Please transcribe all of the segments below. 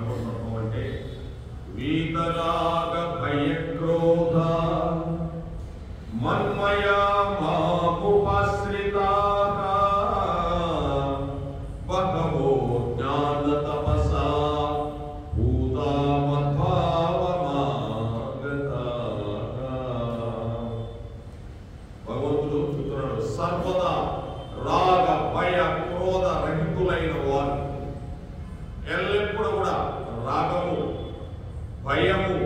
నవతత్వం అంటే వీతరాగ భయక్రోధ మన్మయా మాముపశ్రితాః బహవో జ్ఞాన తపసా భూతా మద్భావమాగతాః. భగవంతుడు చెప్తున్నాడు, సర్వదా రాగ భయ క్రోధ రహితులైన వారు, ఎల్లప్పుడూ కూడా రాగము భయము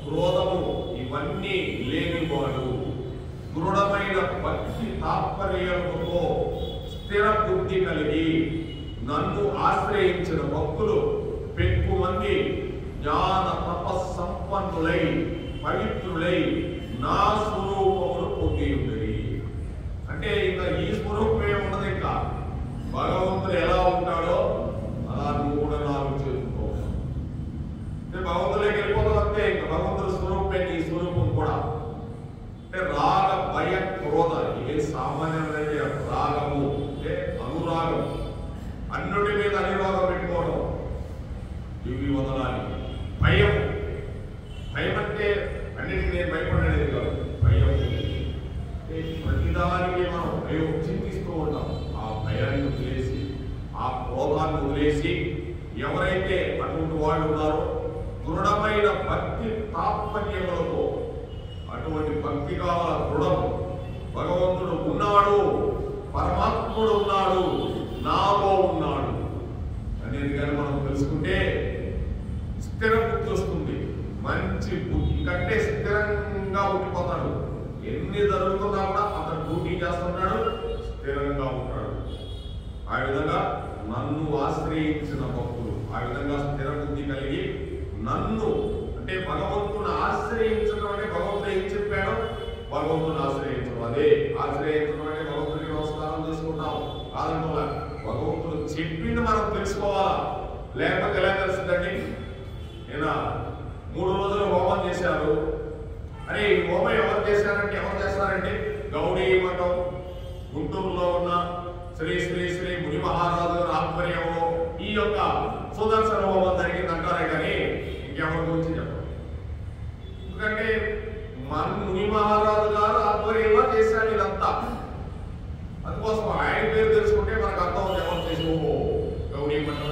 క్రోధము ఇవన్నీ లేనివాడు, దృఢమైన భక్తి తాత్పర్యముతో స్థిర బుద్ధి కలిగి నన్ను ఆశ్రయించిన భక్తులు పెక్కు మంది జ్ఞాన తపస్సంపన్నులై పవిత్రులై నా స్వరూపమును పొంది ఉన్నది. అంటే ఇంకా ఈ స్వరూపమే ఉన్నది. ఇంకా భగవంతుడు ఎలా ఉంటాడో అలా నువ్వు కూడా నాకు చేసుకో. భగవంతుడికి వెళ్ళిపోతావు అంతే. ఇంకా భగవంతుడి స్వరూపమే నీ స్వరూపం కూడా. అంటే రాగ భయ క్రోధ ఇవే సామాన్యమైన రాగము అంటే అనురాగం, అన్నిటి మీద అనురాగం పెట్టుకోవడం, ఇవి వదలాలి. భయం, భయం అంటే అన్నిటికీ నేను భయపడలేదు కాదు. భయం ప్రతిదానికి మనం భయం చింతిస్తూ ఉంటాం. ఆ భయాన్ని వదిలేసి ఆ క్రోధాన్ని వదిలేసి ఎవరైతే అటువంటి వాళ్ళు ఉన్నారో దృఢమైన భక్తి తాత్పర్యములతో, అటువంటి భక్తి కావాల దృఢం. భగవంతుడు ఉన్నాడు, పరమాత్ముడు ఉన్నాడు, నాలో ఉన్నాడు అనేది కానీ మనం తెలుసుకుంటే స్థిర బుద్ధి వస్తుంది. మంచి బుద్ధి కంటే స్థిరంగా ఉండిపోతాడు. ఎన్ని జరుగుతున్నా కూడా అతను డ్యూటీ చేస్తున్నాడు, స్థిరంగా ఉంటాడు. ఆ విధంగా నన్ను ఆశ్రయించిన భక్తులు ఆ విధంగా స్థిర బుద్ధి కలిగి నన్ను అంటే భగవంతుని ఆశ్రయించడం అంటే భగవంతుడు ఏం చెప్పాడో భగవంతుని ఆశ్రయించడం. అదే ఆశ్రయించడం అంటే భగవంతుడికి నమస్కారం చేసుకుంటాం కాదంటే భగవంతుడు చెప్పింది మనం తెలుసుకోవాలా. లేకపోతే ఎలా తెలిసిందండి? నేను 3 రోజులు హోమం చేశారు. అరే ఈ హోమం ఎవరు చేస్తారంటే గౌడీ మఠం గుంటూరులో ఉన్న శ్రీ శ్రీ శ్రీ ముని మహారాజు గారి ఆధ్వర్యంలో ఈ యొక్క సుదర్శన హోమం జరిగిందంటారే కానీ ఇంకెవరి గురించి చెప్పరు. ఎందుకంటే మన ముని మహారాజు గారు ఆధ్వర్యంలో చేశాడు ఇదంతా. అందుకోసం ఆయన పేరు తెలుసుకుంటే మనకు అర్థం ఎవరు చేసి గౌడీ మఠం.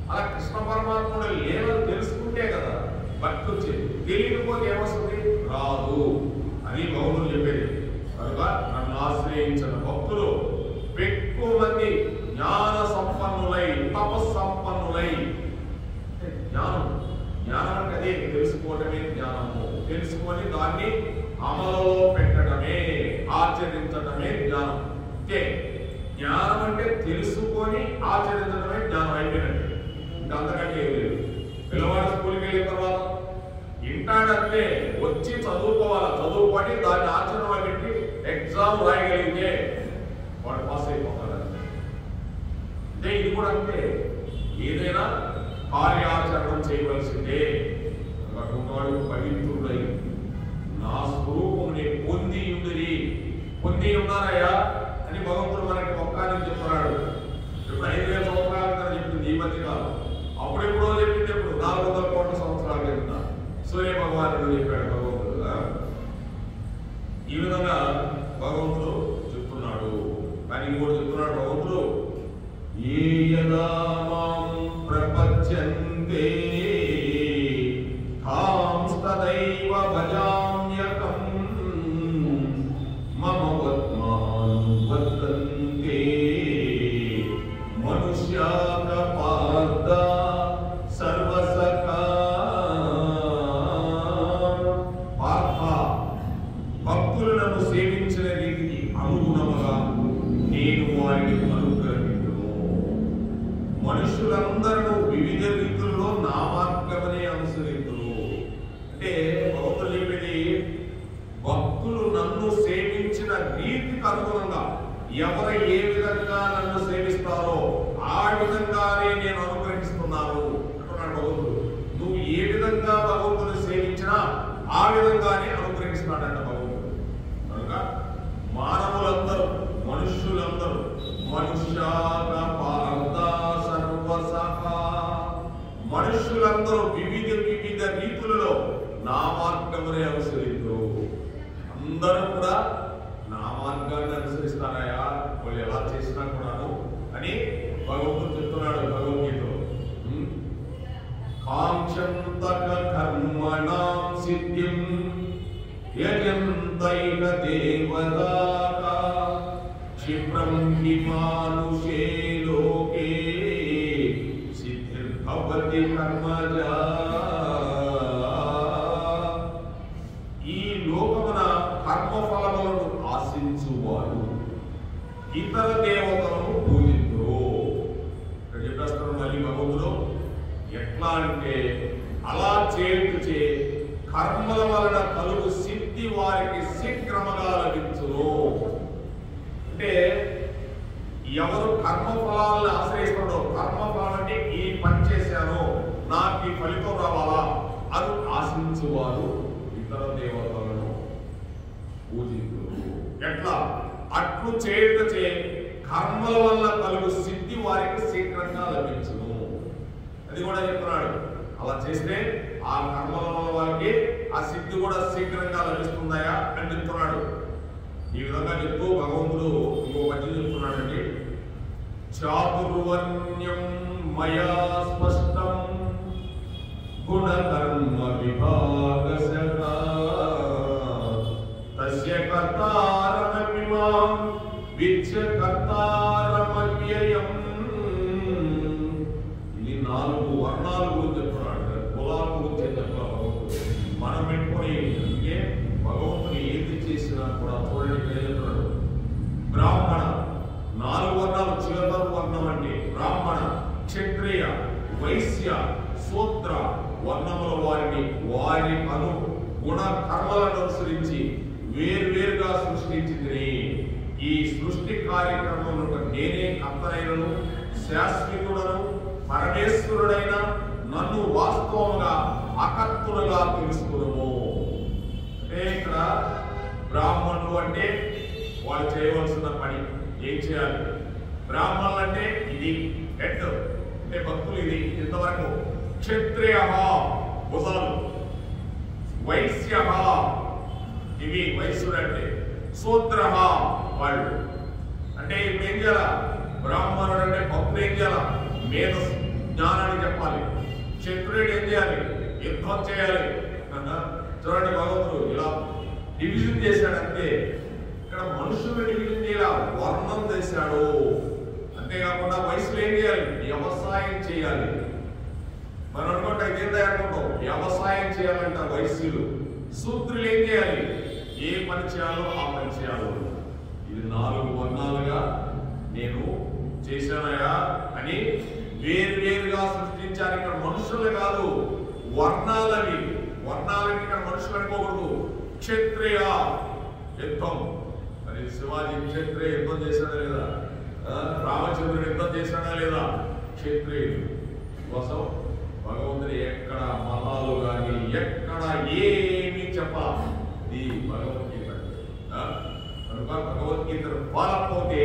అలా కృష్ణ పరమాత్ముడు లేదని తెలుసుకుంటే కదా భక్తి వచ్చేది. తెలియకపోతే ఏమొస్తుంది? రాదు అని భగవంతుడు చెప్పేది. కనుక నన్ను ఆశ్రయించిన భక్తులు ఎక్కువ మంది జ్ఞాన సంపన్నులై తపస్సంపన్నులై. జ్ఞానం అంటే అదే తెలుసుకోవడమే జ్ఞానము. తెలుసుకొని దాన్ని అమలులో పెట్టడమే, ఆచరించడమే జ్ఞానం. అంటే జ్ఞానం అంటే తెలుసుకొని ఆచరించడమే జ్ఞానం అయిపోయినట్టు. ఇంకా అంతకంటే ఏం లేదు. పిల్లవాడు స్కూల్కి వెళ్ళిన తర్వాత ఇంటాడంటే వచ్చి చదువుకోవాలా, చదువుకొని దాన్ని ఆచరణలో పెట్టి ఎగ్జామ్ రాయగలిగితే వాడు పాస్ అయిపోతాడు. అంటే ఇది కూడా అంటే ఏదైనా కార్యాచరణం చేయవలసిందే. వాడు పవిత్రుడై నా స్వరూపముని పొంది ఉన్నారయ్యా అని భగవంతుడు మనకి ఒక్కని చెప్తున్నాడు. ఇప్పుడు 5000 సంవత్సరాల కింద చెప్పింది ఈ మధ్య కాలం. అప్పుడెప్పుడో చెప్పింది ఎప్పుడు 400 కోట్ల సంవత్సరాల కింద సూర్య భగవానుడు చెప్పాడు భగవంతుడు. ఈ విధంగా భగవంతుడు చెప్తున్నాడు. కానీ ఇంకోటి చెప్తున్నాడు భగవంతుడు, ఏ యదా మాం ప్రపద్యంతే తాంస్తదైవ భజామ్యకం మమ వద్మానువర్తంతే మనుష్యాక పార్థ సర్వసకా. పార్థ భక్తులు నన్ను సేవించిన రీతికి అనుగుణముగా నేను వారిని అనుగ్రహించును. మనుషులందరూ వివిధ రీతుల్లో నా మార్గమనే అనుసరించును. అంటే భక్తులు చెప్పేది భక్తులు నన్ను సేవించిన రీతికి అనుగుణంగా ఎవరు ఏ విధంగా నన్ను సేవిస్తారో ఆ విధంగానే నేను అనుగ్రహిస్తున్నాను అంటున్నాడు భగవంతుడు. నువ్వు ఏ విధంగా భగవంతుని సేవించినా ఆ విధంగానే అనుగ్రహిస్తున్నాడంట భగవంతుడు. కనుక మానవులందరూ మనుష్యులందరూ మనుష్యాక పార్థ సర్వసఖ మనుషులందరూ వివిధ రీతులలో నా మార్గమునే అనుసరించరు. అందరూ కూడా నా మార్గాన్ని అనుసరిస్తారయా, వాళ్ళు ఎలా చేసినా కూడాను అని భగవంతుడు చెప్తున్నాడు భగవద్గీతలో. కాంక్షంతక కర్మణాం సిద్ధిం యజంతైన దేవతాః క్షిప్రం హి మానుషే లోకే సిద్ధిర్భవతి కర్మజా. ఈ లోకమున కర్మఫలములను ఆశించువారు ఇతర దేవతలను పూజించురు. ఇక్కడ చెప్పేస్తారు మళ్ళీ భగవంతుడు. ఎట్లా అంటే అలా చేయుటచే కర్మల వలన కలుగు సిద్ధి వారికి శీఘ్రముగా లభించును. అంటే ఎవరు కర్మఫలాలను ఆశ్రయిస్తాడో, కర్మఫలం అంటే ఈ పని చేశాను నాకు ఈ ఫలితం రావాలా అని ఆశించువారు ఇతర దేవతలను పూజించురు. ఎట్లా? అట్లు చేయుటచే కర్మల వల్ల కలుగు సిద్ధి వారికి శీఘ్రంగా లభించును. అది కూడా చెప్తున్నాడు. అలా చేస్తే ఆ కర్మల వల్ల వారికి ఆ సిద్ధి కూడా శీఘ్రంగా లభిస్తుందయా అని చెప్తున్నాడు. ఈ విధంగా చెప్తూ భగవంతుడు ఇంకో పద్యం చెప్తున్నాడండి. చాతుర్వర్ణ్యం మయా స్పష్టం గుణకర్మ విభాగశః తస్య కర్తారమపి మాం విద్య కర్తారమవ్యయం. ఇది 4 వర్ణాల గురించి చెప్తున్నాడు, కులాల గురించి చెప్పాలి. మనం పెట్టుకొని అంటే భగవంతుడు ఏది చేసినా కూడా చూడండి చెప్తున్నాడు. బ్రాహ్మణ 4 వర్ణాలు, చివరి వర్ణం అంటే బ్రాహ్మణ, క్షత్రియ, వైశ్య, శూద్ర వర్ణముల వారిని వారి గుణ కర్మలను అనుసరించి వేరువేరుగా సృష్టించింది. ఈ సృష్టి కార్యక్రమంలో నేనే కర్తనైనను శాశ్వతుడను పరమేశ్వరుడైన నన్ను వాస్తవంగా అకర్తులుగా తెలుసుకున్నాము. అంటే ఇక్కడ బ్రాహ్మణులు అంటే వాళ్ళు చేయవలసిన పని ఏం చేయాలి? బ్రాహ్మణులు అంటే ఇది హెడ్, అంటే భక్తులు ఇది ఇంతవరకు. క్షత్రియ భుజాలు, వైశ్య ఇవి వైశ్యుడు అంటే, శూద్ర వాళ్ళు అంటే ఇప్పుడు ఏం చేయాల? బ్రాహ్మణుడు అంటే భక్తులు ఏం చేయాల? మేధ జ్ఞానాన్ని చెప్పాలి. క్షత్రియుడు ఏం చేయాలి? యుద్ధం చేయాలి. చూడండి భగవంతుడు ఇలా డివిజన్ చేశాడంటే ఇక్కడ మనుషులు డివిజన్ చేయాలి, వర్ణం చేశాడు. అంతేకాకుండా వయసులో ఏం చేయాలి? వ్యవసాయం చేయాలి. మనం అనుకుంటా ఇదేందా అనుకుంటాం, వ్యవసాయం చేయాలంట వైశ్యులు. శూద్రులు ఏం చేయాలి? ఏ పని చేయాలో ఆ పని చేయాలో. ఇది 4 వర్ణాలుగా నేను చేశానయా అని వేరువేరుగా సృష్టించారు. ఇక్కడ మనుషులు కాదు, వర్ణాలని. వర్ణాలని ఇక్కడ మనుషులు అనుకోకూడదు. క్షత్రియ యుద్ధం, మరి శివాజీ క్షత్రియ యుద్ధం చేశాడా లేదా? రామచంద్రుడు యుద్ధం చేశాడా లేదా? క్షత్రియుడు కోసం భగవంతుడు ఎక్కడ మతాలు కానీ ఎక్కడ ఏమి చెప్పాలి. ఈ భగవద్గీత కనుక భగవద్గీత పాలకపోతే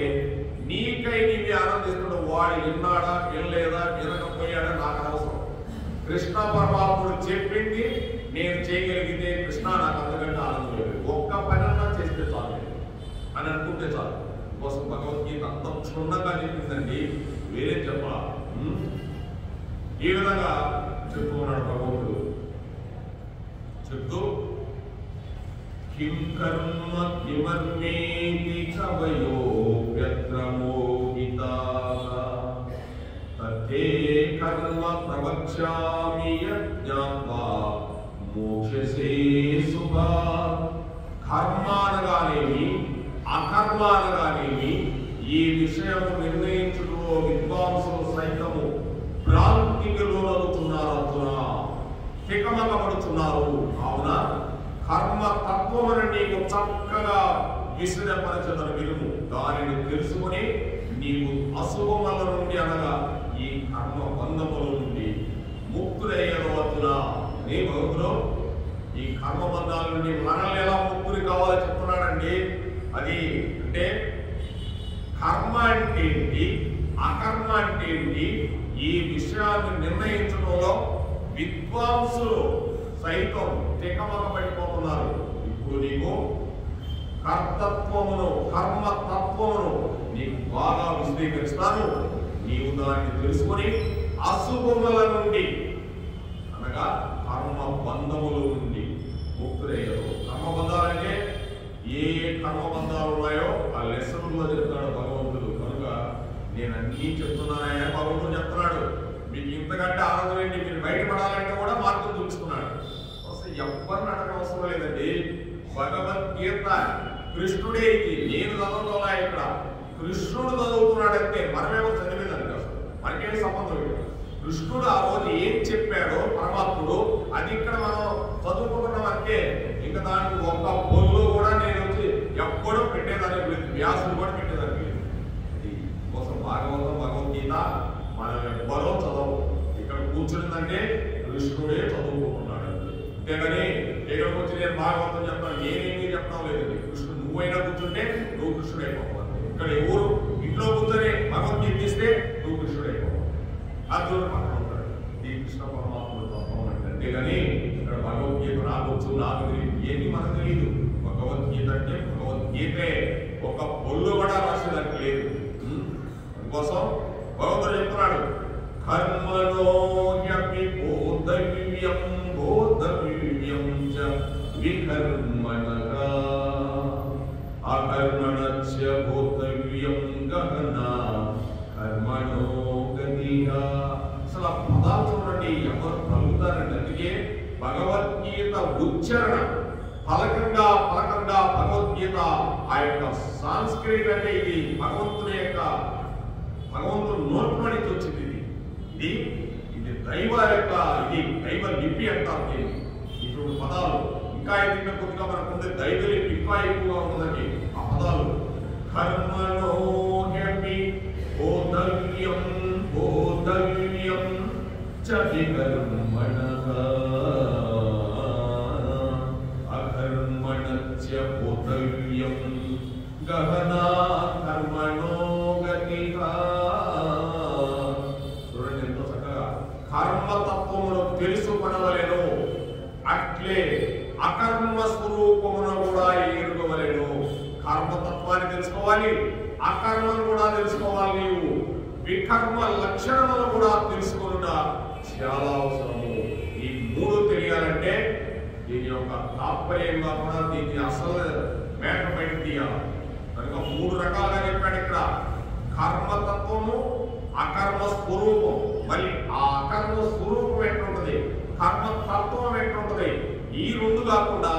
నీకై నీవి ఆనందిస్తున్న వాడు విన్నాడా వినలేదా వినకపోయాడా నాకు అవసరం. కృష్ణ పరమాత్ముడు చెప్పింది నేను చేయగలిగితే కృష్ణ నాకు అంతకంటే ఆనందం లేదు. ఒక్క పనన్నా చేస్తే చాలు అని అనుకుంటే చాలు. కోసం భగవద్గీత అంత క్షుణ్ణంగా చెప్పిందండి, వేరే చెప్పాల. ఈ విధంగా చెప్తూ ఉన్నాడు భగవంతుడు. చెప్తూ కిం కర్మ కిమర్మేతి కవయో వ్యత్రమోహితాః తతే కర్మ ప్రవక్ష్యామి యజ్ఞాత్వా మోక్షసే శుభాత్. కర్మ అనగానేమి అకర్మ అనగానేమి ఈ విషయము నిర్ణయించుటలో విద్వాంసులు సైతము భ్రాంతికి లోనవుతున్నారు, అర్జున తికమకపడుతున్నారు. కావున కర్మ తత్వమును నీకు చక్కగా విశదపరచదని విలుము. దానిని తెలుసుకుని నీవు అశుభముల నుండి అనగా ఈ కర్మ బంధముల నుండి ముక్తుడయ్యను అర్జున. నీ భగవంతుడు ఈ కర్మ బంధాల నుండి మనల్ని ఎలా ముక్తులు కావాలో చెప్తున్నాడండి. అది అంటే కర్మ అంటే ఏంటి, అకర్మ అంటే ఏంటి, ఈ విషయాన్ని నిర్ణయించడంలో విద్వాంసులు సైతం తికమక పడిపోతున్నారు. ఇప్పుడు నీకు కర్తత్వమును కర్మతత్వమును నీకు బాగా విశదీకరిస్తాను. నీవు దాన్ని తెలుసుకొని అశుభముల నుండి అనగా కర్మ బంధముల నుండి ముక్తులయ్యారు. కర్మబంధాలంటే ఏ కర్మబంధాలు ఉన్నాయో ఆ లెసన్లో చెప్తాడు భగవంతుడు. కనుక నేను అన్నీ చెప్తున్నానని భగవంతుడు చెప్తున్నాడు. మీకు ఇంతకంటే ఆనందం ఏంటి? మీరు బయటపడాలంటే కూడా మార్గం చూపిస్తున్నాడు. అసలు ఎవరిని అడగడం అవసరం లేదండి. భగవద్గీత కృష్ణుడే ఇది. నేను చదవడంలా ఇక్కడ కృష్ణుడు చదువుతున్నాడంటే మనమేమో చదివేదాన్ని కాదు. మనకేమి సంబంధం లేదు. కృష్ణుడు ఆ రోజు ఏం చెప్పాడో పరమాత్ముడు అది ఇక్కడ మనం చదువుకుంటున్నాం అంటే ఇంకా దానికి ఒక పొల్లు కూడా నేను వచ్చి ఎప్పుడూ పెట్టేదానికి లేదు. వ్యాసుడు కూడా పెట్టేదానికి లేదు. కోసం భాగవతం భగవద్గీత మనం ఎవ్వరో చదవము. ఇక్కడ కూర్చుందంటే కృష్ణుడే చదువుకుంటున్నాడు. అంతేగాని ఇక్కడికి వచ్చి నేను భాగవతం చెప్తాను నేనేమీ చెప్పడం లేదండి. కృష్ణుడు నువ్వైనా కూర్చుంటే నువ్వు కృష్ణుడు అయిపోతావు. ఇక్కడ ఎవరు ఇంట్లో కూర్చొని భగవద్గీత తీస్తే నువ్వు కృష్ణుడు అయిపోతావు. అర్జునుడు పక్కన ఉంటాడు. ఈ కృష్ణ పరమాత్ముడు తత్వం అంటే. అంతేగాని ఇక్కడ భగవద్గీత రావచ్చు నాకు తెలియదు ఏది మనకు తెలియదు. భగవద్గీత అంటే భగవద్గీతే. ఒక పొల్లు కూడా రాసేదానికి లేదు. అందుకోసం భగవంతుడు చెప్తున్నాడు కర్మణో హ్యపి బోధవ్యం బోధవ్యం చ వికర్మణః అకర్మణస్య బోధవ్యం గహనా కర్మణో గతిః. అసలు ఆ పదాలు చూడండి ఎవరు పలుకుతారండి. అందుకే భగవద్గీత ఉచ్చారణ పలకంగా పలకంగా భగవద్గీత ఆ యొక్క సాంస్క్రిట్ అంటే ఇది భగవంతుని యొక్క భగవంతుడు నోట్లోని వచ్చింది. ఇది ఇది దైవ యొక్క ఇది దైవ లిపి అంటారు. ఇటువంటి పదాలు ఇంకా ఇది కొద్దిగా మనకుంటే దైవ లిపి ఇంకా ఎక్కువగా ఉంటుందండి. ఆ పదాలు కర్మణో హ్యపి బోధవ్యం బోధవ్యం చ వికర్మణః అకర్మణస్య బోధవ్యం గహనా కర్మణో గతిః. చూడండి ఎంతో చక్కగా కర్మతత్వమును తెలుసుకొనవలెను అట్లే అకర్మ స్వరూపమును కూడా ఎరుగవలెను. కర్మతత్వాన్ని తెలుసుకోవాలి, అకర్మను కూడా తెలుసుకోవాలి. నీవు వికర్మ లక్షణములను కూడా తెలుసుకొనుట చాలా అవసరము. ఈ మూడు తెలియాలంటే దీని యొక్క తాత్పర్యంగా కూడా దీన్ని అసలు మేట బయట తీయాలి. కనుక మూడు రకాలుగా చెప్పాడు ఇక్కడ. కర్మతత్వము, అకర్మ స్వరూపం. మరి ఆ అకర్మ స్వరూపం ఎట్లుంటది, కర్మ తత్వం ఎట్లుంటది, ఈ రెండు కాకుండా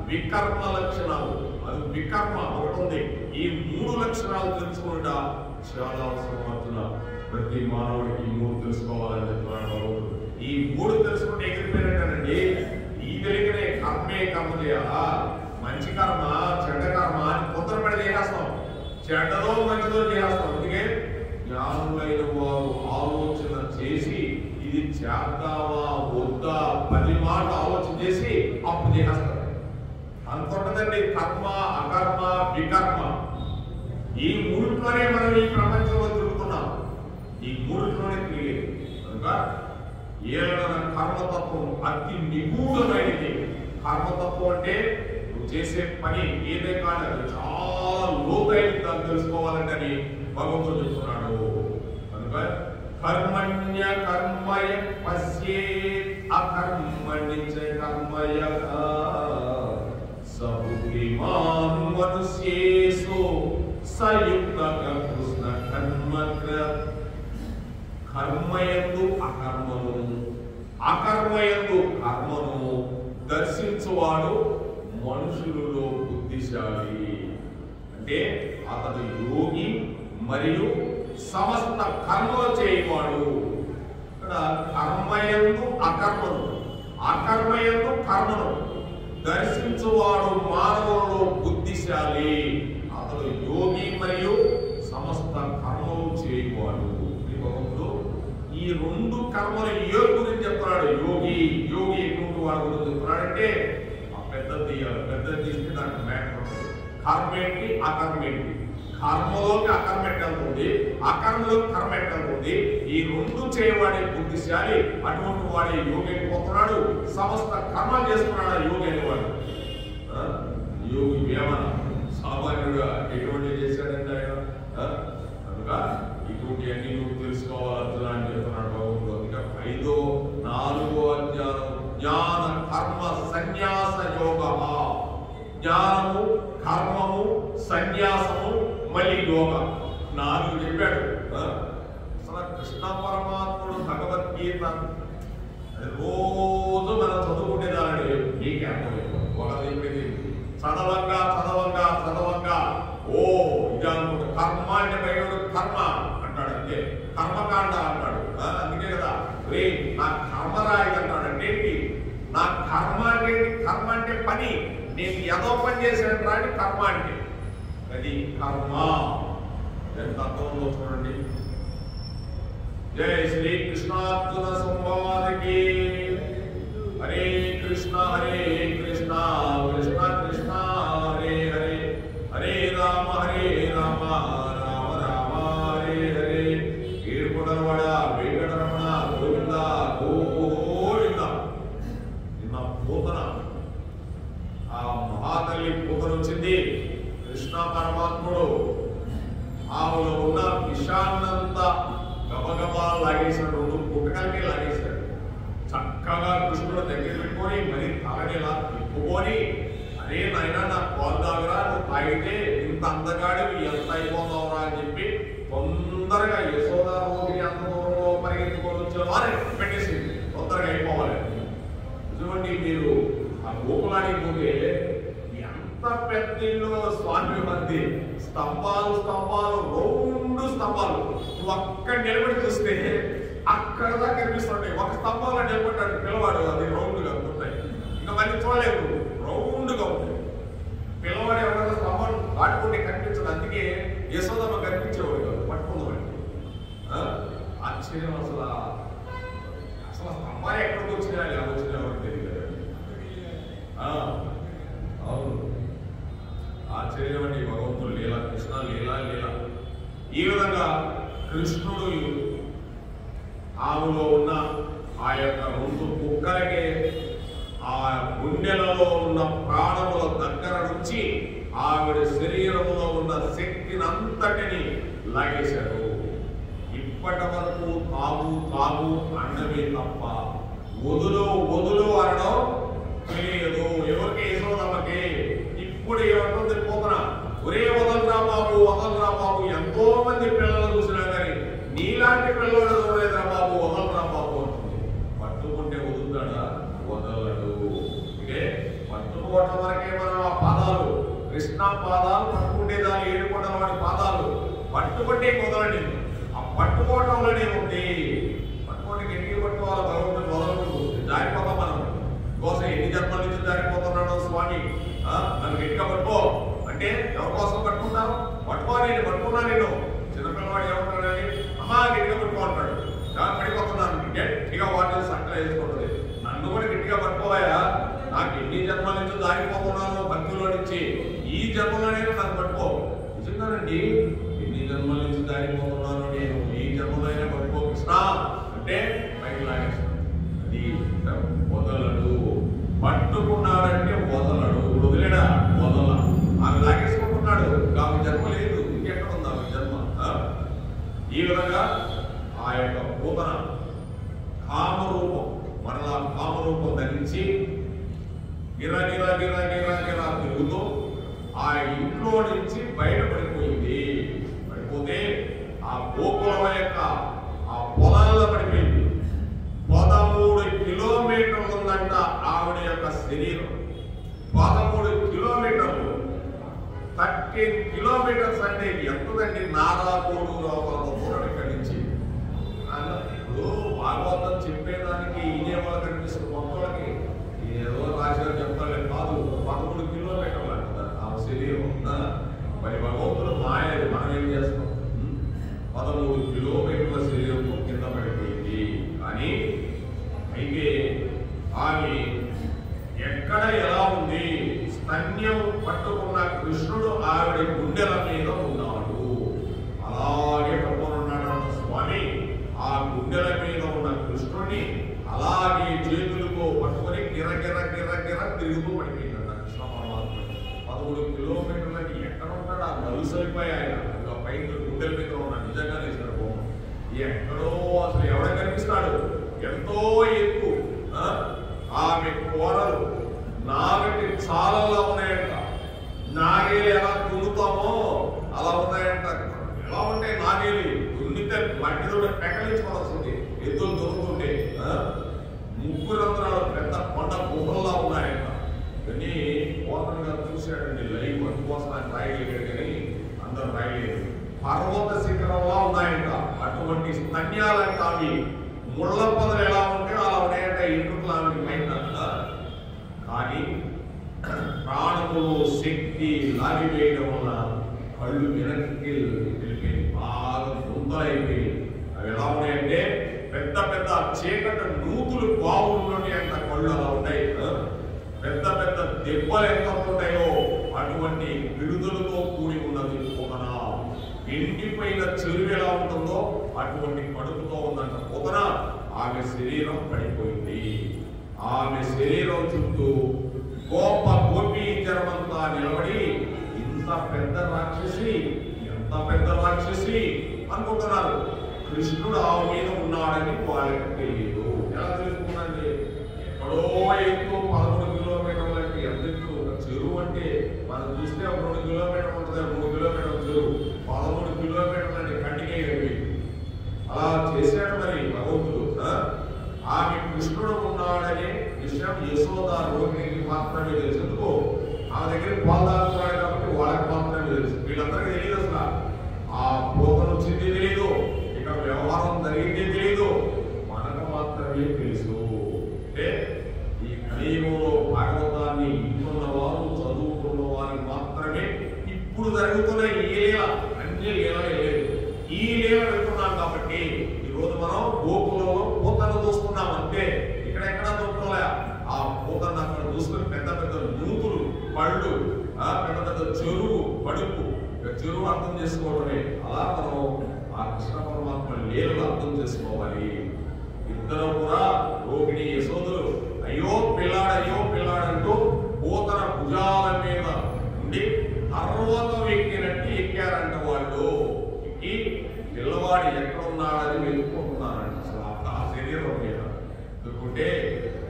వికర్మ లక్షణాలు అది వికర్మ ఒకటి ఉంది. ఈ మూడు లక్షణాలు తెలుసుకుంటా చాలా అవసరం అవుతున్నా. ప్రతి మానవుడికి ఈ మూడు తెలుసుకోవాలని చెప్తున్నాడు. ఈ మూడు తెలుసుకుంటే ఎగిరిపోయినట్టండి. ఈ తెలియకనే కర్మే కర్మ చేయాలా, మంచి కర్మ చెడ్డ కర్మ అని తొందరపడి చేసేస్తాం, చెడ్డదో మంచిదో చేసేస్తాం. అందుకే జ్ఞానులైన వారు ఆలోచన చేసి ఇది చేద్దామా వద్దా 10 మాట ఆలోచన చేసి అప్పుడు చేసేస్తారు. అంతుంటదండి కర్మ అకర్మ వికర్మ. ఈ మూడులోనే మనం ఈ ప్రపంచంలో తిరుగుతున్నాం. ఈ మూడులోనే తిరిగేది. కనుక ఏదైనా కర్మతత్వం అతి నిగూఢమైనది. కర్మతత్వం అంటే నువ్వు చేసే పని ఏదే కానీ అది చాలా లోతైన దాన్ని తెలుసుకోవాలంటే భగవంతుడు చెప్తున్నాడు. కనుక కర్మణ్య కర్మయ పశ్యేత్ అకర్మణ్య చ కర్మయ సబుద్ధిమాన్ మనుష్యేషు సయుక్తః కృష్ణ కర్మకృ. కర్మయందు అకర్మను, అకర్మయందు కర్మను దర్శించువాడు మనుషులలో బుద్ధిశాలి. అంటే అతడు యోగి మరియు సమస్త కర్మలు చేయవాడు. ఇక్కడ కర్మయందు అకర్మను, అకర్మయందు కర్మను దర్శించువాడు మానవులలో బుద్ధిశాలి. అతడు యోగి మరియు సమస్త కర్మలు చేయవాడు. ఈ రెండు కర్మలు యోగి గురించి చెప్తున్నాడు. యోగి యోగి ఎటువంటి వాడు గురించి చెప్తున్నాడంటే ఆ పెద్ద తీయాలి. పెద్ద తీస్తే దానికి మ్యాటర్ ఉంటుంది. కర్మ ఏంటి అకర్మ ఏంటి. కర్మలోకి అకర్మ ఎట్టనుకుంది, అకర్మలోకి కర్మ ఎట్టనుకుంది. ఈ రెండు చేయవాడే బుద్ధిశాలి, అటువంటి వాడే యోగి అయిపోతున్నాడు. సమస్త కర్మలు చేస్తున్నాడు యోగి అనేవాడు. యోగి వేమన సామాన్యుడుగా ఎటువంటి చేశాడంటే ఆయన కనుక ఇటువంటి అన్ని నువ్వు తెలుసుకోవాలి అని చెప్తున్నాడు భగవంతుడు. ఇక 4వ అధ్యాయం జ్ఞాన కర్మ సన్యాస యోగ. జ్ఞానము, కర్మము, సన్యాసము, మళ్ళీ యోగ 4 చెప్పాడు. అసలు కృష్ణ పరమాత్ముడు భగవద్గీత రోజు మనం చదువుకునేదాన్ని నీకే అర్థమైంది. ఒక చెప్పింది చదవంగా చదవంగా చదవంగా ఓ ఇది అనుకుంటే కర్మ అంటే బయట కర్మ అంటాడు. అంతే కర్మకాండ అంటాడు. అందుకే కదా రే నా కర్మ రాయి అంటాడు. అంటే నా కర్మ అంటే కర్మ అంటే పని, నేను ఏదో పని చేశాను రాని కర్మ అంటే అది కర్మ. ఎంత అర్థంలో చూడండి. జై శ్రీ కృష్ణార్జున సంవాదకి. హరే కృష్ణ కృష్ణ కృష్ణ హరే హరే, హరే రామ రామ రామ హరే హరే. ఏడుకొండలవాడ వెంకటరమణ గోవింద గోవింద. నిన్న పూతన ఆ మహాతల్లి పూతన వచ్చింది. కృష్ణ పరమాత్ముడు ఆవులో ఉన్న విషాన్నంతా గబగబా లాగేశాడు. 2 పుట్టకాలకే లాగేశాడు. చక్కగా కృష్ణుడు దగ్గర పెట్టుకొని మరి తాగనేలా తిప్పుకొని, అరే నాయన నా పాలు తాగరా, నువ్వు తాగితే ఇంత అందగాడివి ఎంత అయిపోతావురా అని చెప్పి తొందరగా యశోదా రోగిని అంత దూరంలో పరిగెత్తుకొని వచ్చే వారే పెట్టేసింది. తొందరగా అయిపోవాలి. చూడండి మీరు ఆ గోకులానికి పోతే ఎంత పెద్ద ఇల్లు స్వామి మంది, స్తంభాలు స్తంభాలు 2 స్తంభాలు. నువ్వు అక్కడ నిలబడి చూస్తే అక్కడ దాకా కనిపిస్తుంటాయి. ఒక స్తంభంలో నిలబడ్డాడు పిల్లవాడు, అది రౌండ్గా ఉంటాయి. ఇంకా మళ్ళీ చూడలేవు, రౌండ్గా ఉంటాయి. పిల్లవాడు ఎవరైనా స్తంభాలు దాటుకుంటే కనిపించదు. అందుకే యశోదమ్మ కనిపించేవాడు కాదు, పట్టుకుందామండి. ఆశ్చర్యం అసలు స్తంభాలు ఎక్కడికి వచ్చినాయి వచ్చినాయని తెలియదు. అవును, ఆశ్చర్యం అండి భగవంతుడు లీల, కృష్ణ లీల లీల. ఈ విధంగా కృష్ణుడు ఆవులో ఉన్న ఆ యొక్క 2 కుక్కలకే ఆ గుండెలలో ఉన్న ప్రాణముల దగ్గర నుంచి ఆవిడ శరీరంలో ఉన్న శక్తిని అంతటిని లాగేశాడు. ఇప్పటి వరకు తాగు తాగు అన్నమే తప్ప వదులు వదులు అనడం తెలియదు ఎవరికి, యశోదమ్మకి. ఇప్పుడు ఏమంటుంది పోతున్నా, ఒరే వదలరా బాబు, ఎంతో మంది పిల్లలు చూసినా కానీ నీలాంటి పిల్లలు చూడలేదురా బాబు, వదలరా బాబు అంటుంది. పట్టుకుంటే వదులుతాడా? వదలడు. అంటే పట్టుకోవటం వరకే మనం ఆ పాదాలు, కృష్ణ పాదాలు పట్టుకుంటే దాని ఏడుకొండల వాడి పాదాలు పట్టుకుంటే వదలండి. ఆ పట్టుకోవటంలోనే ఉంది. పట్టుకుంటే గట్టిగా పట్టుకోవాలి. భగవంతుడు వదలకూడదు, జారిపోతాం మనం. కోసం ఎన్ని జన్మల నుంచి జారిపోతున్నాడో స్వామి, నన్ను గట్టిగా పట్టుకో అంటే ఎవరి కోసం పట్టుకుంటాను? నేను పట్టుకున్నా. నేను చిన్నపిల్లవాడు ఏమంటాడని అమ్మా గట్టిగా పట్టుకుంటాడు. పడిపోతున్నాను గట్టిగా వాటిని సట్ట వేసుకుంటుంది. నన్ను కూడా గట్టిగా పట్టుకోవాయా, నాకు ఎన్ని జన్మల నుంచి దారిపోతున్నాను భక్తిలో నుంచి, ఈ జన్మలోనే నన్ను పట్టుకో. నిజంగానండి, ఎన్ని జన్మల నుంచి దారిపోతున్నాను నేను, ఈ జన్మలో అయినా పట్టుకో కృష్ణ అంటే పైకి లాగేస్తాను. అది వదలడు. పట్టుకున్నాడంటే వదలడు. వదిలేడా? వదల. ఆమె లాగేసుకుంటున్నాడు. ఆమె జన్మ లేదు, ఇంకెక్కడ ఉంది ఆమె జన్మ? ఈ విధంగా ఆ యొక్క పూతన కామరూపం, మరలా కామరూపం ధరించి గిరగిరా గిరా గిరా గిరా తిరుగుతూ ఆ ఇంట్లో నుంచి బయటపడిపోయింది. పడిపోతే ఆ గోకులం యొక్క ఆ పొలాల్లో పడిపోయింది. 13 కిలోమీటర్లు ఉందంట ఆవిడ యొక్క శరీరం. 13 కిలోమీటర్లు, 13 కిలోమీటర్స్ అంటే ఎంతదండి? నారాకోడు లోపల దూరం ఇక్కడి నుంచి. ఇప్పుడు భాగవతం చెప్పేదానికి ఈయనే వాళ్ళు కనిపిస్తుంది మొక్కలకి, ఏదో రాశారు చెప్తాలే కాదు. 13 కిలోమీటర్లు అంటారు ఆ శరీరం. మరి భగవంతుడు మాయది, మనం ఏం చేస్తాం? 13 కిలోమీటర్ల శరీరం కింద పడిపోయింది. కానీ అయితే ఆమె ఎక్కడ ఎలా ఉంది? స్తన్యం పట్టుకున్న కృష్ణుడు ఆవిడ గుండెల మీద ఉన్నాడు. తిరుగుతూ పడిపోయిందంట కృష్ణ పరమాత్మ. 13 కిలోమీటర్లకి ఎక్కడ ఉంటాడు ఆ గలుసైపోయి ఆయన పైన గుండెల మీద ఉన్నాడు. నిజంగానే ఇస్తాడు బొమ్మ. ఎక్కడో అసలు ఎవడ కనిపిస్తాడు, ఎంతో ఎక్కువ. ఆమె కూరలు నాగటి చాలలా ఉన్నాయంట. నాగేలు ఎలా దున్నుతామో అలా ఉన్నాయంట. ఎలా ఉంటాయి నాగేలి? దున్నితే మట్టితో పెకలించుకోవాల్సింది ఎద్దులు దున్నుతుంటే. ముగ్గురంధ్రాలు పెద్ద కొండ గుహల్లా ఉన్నాయంట. కానీ మోహన్ గారు చూశాడండి లైవ్, అందుకోసం ఆయన రాయలేడు కానీ అందరూ రాయలేదు. పర్వత శిఖరంలా ఉన్నాయంట. అటువంటి స్తన్యాలంట. అవి ముళ్ళ పొదలు ఎలా ఉంటాయో అలా ఉన్నాయంట. ఇంటికి మైందంట. కానీ ప్రాణములు శక్తి లాగివేయడం వల్ల కళ్ళు వెనక్కి వెళ్ళిపోయి బాగా గుంతలైపోయి అవి ఎలా ఉన్నాయంటే పెద్ద పెద్ద చీకటి నూతులు బావులుంటే అంత కళ్ళు అలా ఉంటాయి. పెద్ద పెద్ద దెబ్బలు ఎంత ఉంటాయో అటువంటి విడుదలతో కూడి ఉన్నది పొగన. ఎండిపోయిన చెరువు ఎలా ఉంటుందో అటువంటి కడుపుతో ఉందంట పొగన. ఆమె శరీరం పడిపోయింది. ఆమె శరీరం చుట్టూ గోపీ జనమంతా నిలబడి ఇంత పెద్ద రాక్షసి, ఎంత పెద్ద రాక్షసి అనుకుంటున్నారు. కృష్ణుడు ఆమె మీద ఉన్నాడని వాళ్ళకి తెలియదు. ఎలా తెలుసుకున్నాండి? ఎక్కడో ఎత్తు 11 కిలోమీటర్లకి ఎంత ఎత్తు ఒక చెరువు అంటే మనం చూస్తే ఒక 2 కిలోమీటర్లు ఉంటుంది, 3 కిలోమీటర్ల చెరువు. 13 కిలోమీటర్లు అంటే కంటికే అలా చేశాడు మరి భగవంతుడు. ఆమె కృష్ణుడు ఉన్నాడనే విషయం యశోద రోహిణికి మాత్రమే తెలుసు. ఎందుకో ఆమె దగ్గర పాల్దాకున్నాడు కాబట్టి వాళ్ళకి మాత్రమే తెలుసు. వీళ్ళందరికీ తెలియదు. అసలు ఆ పోతను వచ్చింది తెలియదు, ఇక్కడ వ్యవహారం జరిగింది తెలియదు, మనకు మాత్రమే తెలుసు. అంటే ఈ కలియుగంలో భాగవతాన్ని ఇంటున్న వారు, చదువుకున్న వారికి మాత్రమే ఇప్పుడు జరుగుతున్న ఈ లీల, అన్ని లీలలే లేదు. ఈ లీల వెళ్తున్నాం కాబట్టి ఈరోజు మనం గోకులంలో పూతను చూస్తున్నాం అంతే. ఇక్కడెక్కడ దొరకలే. ఆ పూతను అక్కడ చూసుకుని పెద్ద పెద్ద నూతులు, పళ్ళు, పెద్ద పెద్ద చెరువు, పడుపు. చెరువు అర్థం చేసుకోవడమే. అలా మనం ఆ కృష్ణ పరమాత్మ లీలలు అర్థం చేసుకోవాలి. ఇద్దరు కూడా రోహిణి యశోదులు అయ్యో పిల్లాడంటూ పూతన భుజాల మీద ఉండి పర్వతం ఎక్కినట్టు ఎక్కారంట వాళ్ళు. ఎక్కి పిల్లవాడు ఎక్కడ ఉన్నాడని వెతుక్కుంటున్నారంట. అసలు ఆ శరీరం మీద ఎందుకంటే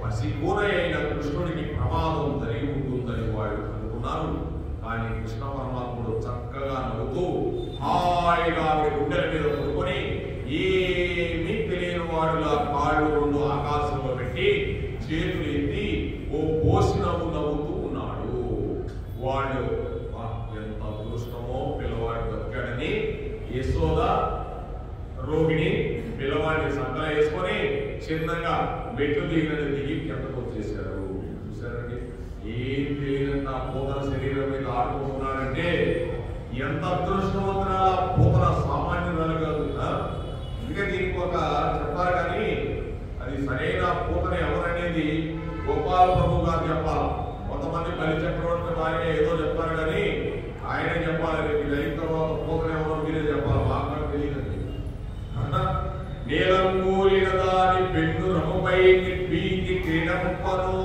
పసికూర అయిన కృష్ణుడికి ప్రమాదం జరిగి ఉంటుందని వాళ్ళు అనుకున్నారు. కానీ కృష్ణ పరమాత్ముడు చక్కగా నవ్వుతూ హాయిగా గుండెల మీద పడుకొని ఏమీ తెలియని వాడులా కాళ్ళు 2 ఆకాశంలో పెట్టి చేతులు ఎత్తి ఓ పోసి నవ్వుతూ ఉన్నాడు. వాళ్ళు ఎంత అదృష్టమో పిల్లవాడు బతికాడని యశోద రోహిణి పిల్లవాడిని సంకల వేసుకొని చిన్నగా మెట్లు దిగి కిందకు వచ్చేసారు. చూసారండి, ఏం తెలియదంట పూతన శరీరం మీద ఆడుకుంటున్నాడంటే ఎంత అదృష్టవంతురాల పూతన సామాన్యురాలు కాదు. అందుకే దీనికి ఒక చెప్పాలి కానీ అది సరైన పూతన ఎవరనేది గోపాల ప్రభు గారు చెప్పాలి. కొంతమంది బలి చక్రవర్తి ఆయన ఏదో చెప్తారు కానీ ఆయనే చెప్పాలి. రేపు అయిన తర్వాత పూతన ఎవరో మీరే చెప్పాలి. మాకు తెలియదండి. నీలంగూలిన దాని పెన్ను రముపై నిర్భీతి క్రీడముప్పను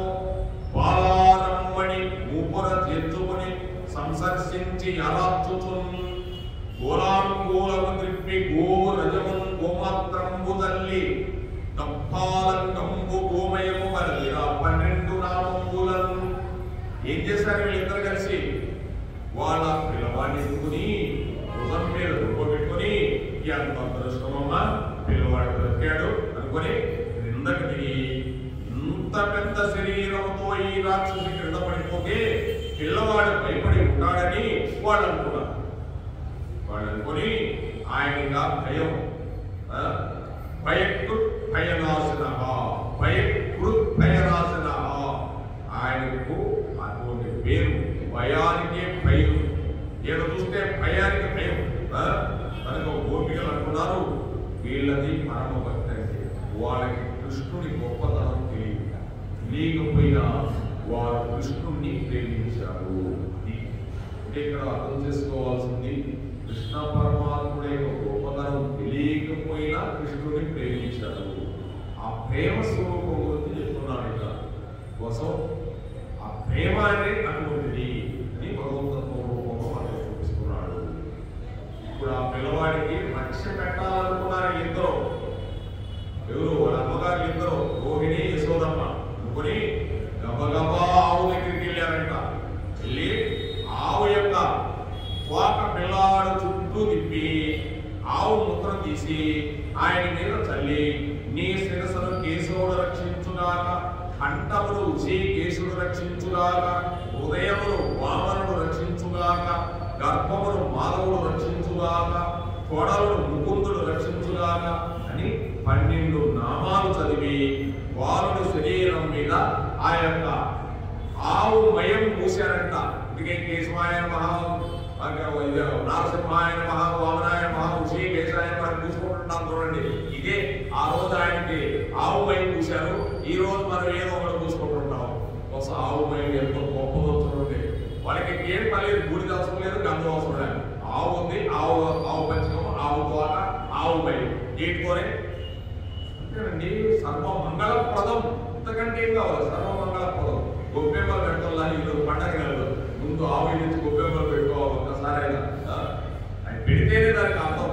బాలారమ్మని ఊపుర తెచ్చుకుని సంసర్శించి అరాచుచున్ గోలాంగూలము త్రిప్పి గోవు రజమున్ గోమాత్రంబు తల్లి దప్పాలంగంబు గోమయము కలిగిన 12 నామంబులను ఏం చేశారు వీళ్ళిద్దరు కలిసి? వాళ్ళ పిల్లవాడిని ఎత్తుకుని భుజం మీద పెట్టుకుని ఎంత అదృష్టమమ్మా పిల్లవాడు బ్రతికాడు అనుకుని క్రిందకి దిగి ఇంత పెద్ద శరీరంతో ఈ రాక్షసి క్రింద పడిపోతే పిల్లవాడు భయపడి ఉంటాడని వాళ్ళు అనుకున్నారు. వాళ్ళు అనుకుని ఆయనగా భయం భయనాశన ఆయనకు అటువంటి పేరు భయానికే భయం. ఏదో చూస్తే భయానికి భయం. కనుక గోపికలు అంటున్నారు వీళ్ళది పరమ భక్తి అంటే వాళ్ళకి కృష్ణుడి గొప్పతనం తెలియకపోయినా వారు కృష్ణుడిని ప్రేమించారు. ఇక్కడ అర్థం చేసుకోవాల్సింది కృష్ణ పరమాత్ముడి యొక్క గొప్పతనం తెలియకపోయినా కృష్ణుడిని ప్రేమించారు. ఆ ప్రేమ స్వరూపం గురించి చెప్తున్నాడు. ఇక్కడ కోసం ఆ ప్రేమాన్ని అటువంటిది అని భగవంతత్వ రూపంలో మనకు చూపిస్తున్నాడు. ఇప్పుడు ఆ పిల్లవాడికి రక్ష పెట్టాలనుకున్నారు ఇద్దరు, ఎవరు వాళ్ళ అమ్మగారు ఇద్దరు, రోహిణి యశోదమ్మ అనుకుని గబగబా ఆవు దగ్గరికి వెళ్ళారంట. వెళ్ళి ఆవు యొక్క తోక పిల్లాడు చుట్టూ తిప్పి ఆవు ముద్ర తీసి ఆయన మీద చల్లి, నీ శిరస్సును కేశవుడు రక్షించుగాక, కంఠమును కేశుడు రక్షించుగాక, హృదయమును వామనుడు రక్షించుగాక, గర్భమును మాధవుడు రక్షించుగాక, తొడలను ముకుందుడు రక్షించుగాక అని 12 నామాలు చదివి వారుని శరీరం మీద ఆ యొక్క ఆవు మయం పూశారంట. అందుకే కేశవాయ మహా, నరసింహాయ మహా, వామనాయ మహా, కేశాయ మహా పూసుకుంటున్నాం చూడండి. ఇదే ఆ రోజు ఆయనకి ఆవు మయం పూశారు. ఈ రోజు మనం ఏదో ఒకటి పూసుకుంటున్నాం. ఒకసారి ఆవు మయం ఎంతో గొప్పదో చూడండి. వాళ్ళకి ఏం పర్లేదు, బూడిద అవసరం లేదు, గంధం అవసరం లేదు. ఆవు ఉంది, ఆవు పంచకం, ఆవు తోక, ఆవు మయం ఏంటితోనే అంతేనండి. సర్వమంగళప్రదం, ఇంతకంటే ఏం కావాలి? సర్వమంగళప్రదం. గొప్పెమ్మలు పెట్టాలా ఈరోజు పండగ నెలలో ముందు ఆవు నుంచి గొప్పెమ్మలు పెట్టుకోవాలి ఒక్కసారి అయినా. అది పెడితేనే దానికి అర్థం.